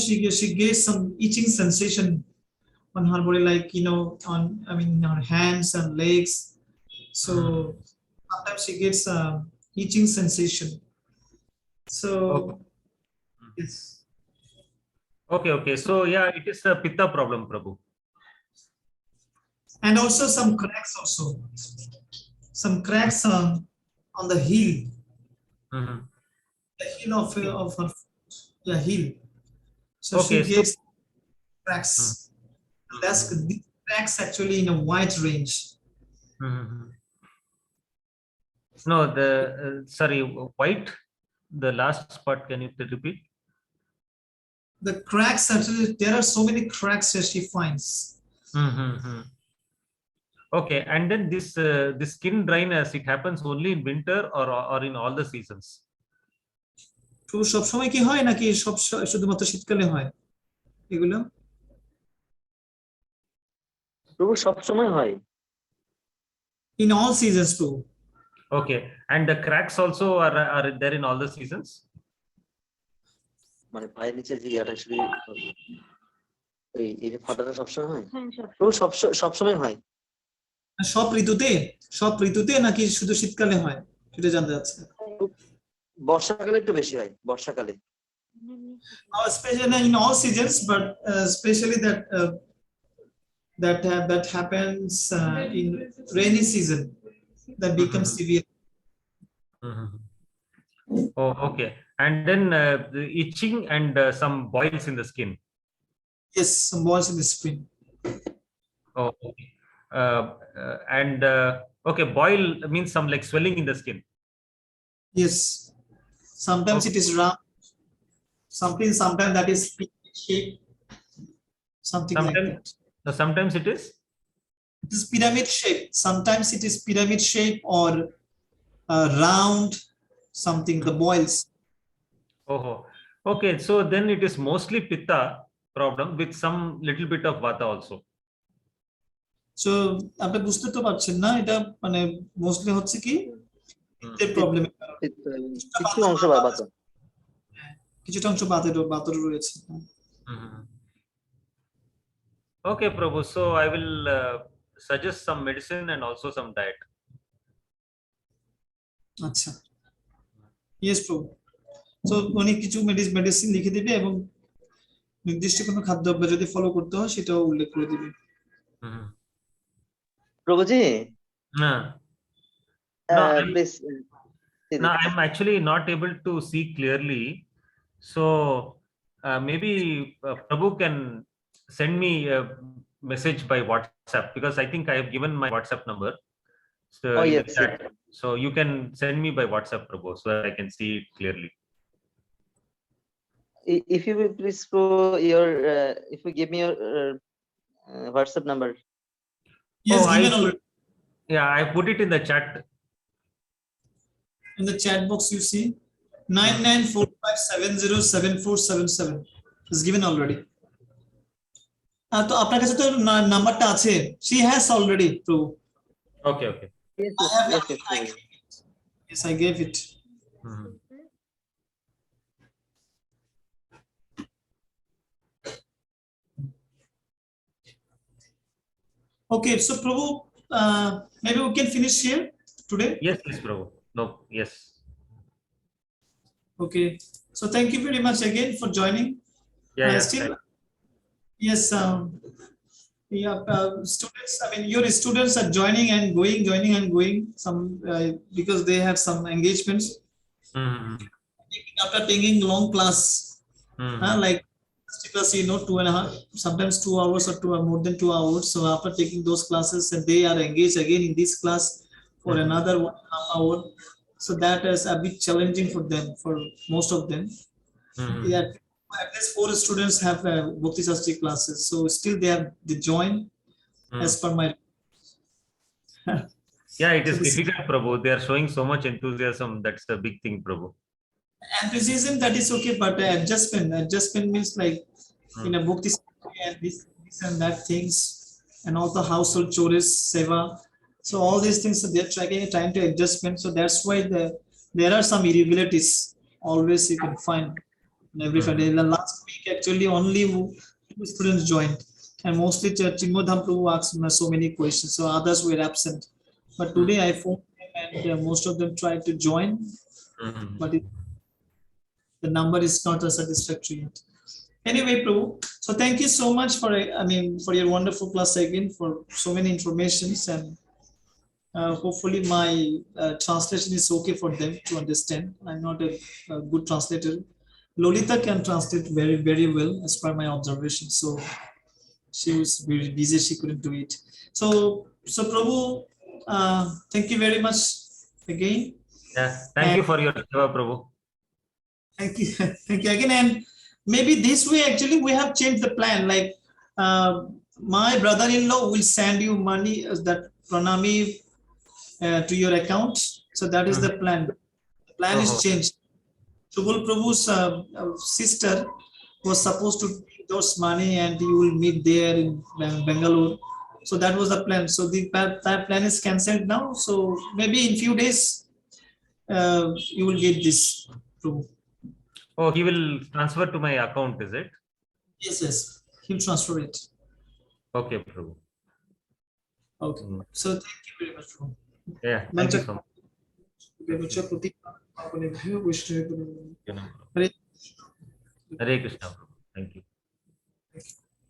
she gets some itching sensation on her body, like on her hands and legs. So sometimes she gets itching sensation. So yes. Okay. So yeah, it is a pitta problem, Prabhu. And also some cracks on the heel, the heel of her heel. So Okay, she gets cracks. That's the cracks actually in a wide range. No, sorry, white. The last part, can you repeat? The cracks, actually, there are so many cracks that she finds. Okay, and then this skin dryness, it happens only in winter or in all the seasons? তো সব সময় কি হয় নাকি শুধুমাত্র শীতকালে হয় এগুলো? প্রভু সব সময় হয়। In all seasons too. Okay, and the cracks also are there in all the seasons? মানে পায়ের নিচে যে ইয়াটা শুধু এই ফাটাটা সবসময় হয়? প্রভু সবসময় হয়। সব ঋতুতে নাকি শুধু শীতকালে হয় সেটা জানতে চাচ্ছি। বর্ষাকালে একটু বেশি হয়, বর্ষাকালে। Especially in all seasons, but especially that happens in rainy season, that becomes severe. Oh, okay. And then the itching and some boils in the skin. Yes, some boils in the skin. Oh, okay. And okay, boil means some like swelling in the skin. Yes, sometimes it is round, sometimes that is pyramid shape, something like that. Sometimes it is pyramid shape. Sometimes it is pyramid shape or round, something, the boils. Oh, okay. So then it is mostly pitta problem with some little bit of vata also. So আপনি বুঝতে তো পারছেন না, এটা মানে mostly হচ্ছে কি পিত্তের problem, কিছু অংশ বাতা, কিছুটা অংশ বাতের রয়েছে। Okay, Prabhu. So I will suggest some medicine and also some diet. আচ্ছা, yes Prabhu. So উনি কিছু মেডিসিন লিখে দিবে এবং নির্দিষ্ট কোনো খাদ্যাভ্যাস যদি ফলো করতে হয় সেটাও উল্লেখ করে দিবে। প্রভুজি, No, please No, I'm actually not able to see clearly. So maybe Prabhu can send me a message by WhatsApp, because I think I have given my WhatsApp number Oh, in the yes, chat. So you can send me by WhatsApp, Prabhu, so that I can see it clearly. If you will please if you give me your WhatsApp number. Yes, Oh, given already. Yeah, I put it in the chat. In the chat box you see 9945707477 is given already. তো আপনার কাছে তো নাম্বারটা আছে, she has already Prabhu. Okay, okay. Yes, I have yes, yes, I Prabhu. yes, I gave it. Mhm. Okay, so Prabhu, maybe we can finish here today. Yes, yes, Prabhu. No, yes. Okay, so thank you very much again for joining. Yeah, yeah. Still, yes, yeah, students, I mean, your students are joining and going, some because they have some engagements Mhm. after taking long class, Mhm. like class, 2.5, sometimes 2 hours or more than 2 hours. So after taking those classes, and they are engaged again in this class for Mhm. another 1.5 hour. So that is a bit challenging for them, for most of them. Mhm. Yeah, at least 4 students have Bhakti Shastri classes. So still they join as per my. Yeah, it So is this difficult, Prabhu. They are showing so much enthusiasm. That's the big thing, Prabhu. enthusiasm, that is okay, but adjustment means like in a Bhakti Shastri and this and that things, and also household chores, seva. So all these things, they're trying to adjustment. So that's why there are some irregularities always you can find in every Friday. The last week actually only 2 students joined, and mostly Chinmodham Prabhu asked me so many questions, so others were absent. But today I phoned them, and most of them tried to join, Mhm. but the number is not satisfactory yet. Anyway, Prabhu, so thank you so much for for your wonderful class again, for so many informations, and hopefully my translation is okay for them to understand. I'm not a good translator. Lolita can translate very well as per my observation. So she was very busy; she couldn't do it. So Prabhu, thank you very much again. Yeah, thank you for your seva, Prabhu. Thank you. Thank you again. And maybe this way, actually, we have changed the plan. Like, my brother-in-law will send you money as that Pranami to your account. So that is the plan. The plan is changed. Subal Prabhu's sister was supposed to take those money, and you will meet there in Bangalore. So that was the plan. So that plan is cancelled now. So maybe in few days, you will get this, Prabhu. Oh, he will transfer to my account, is it? Yes. He'll transfer it. Okay, Prabhu. Okay. So thank you very much, Prabhu. Yeah, thank you so much. Hare Hare Krishna, Prabhu. Thank you.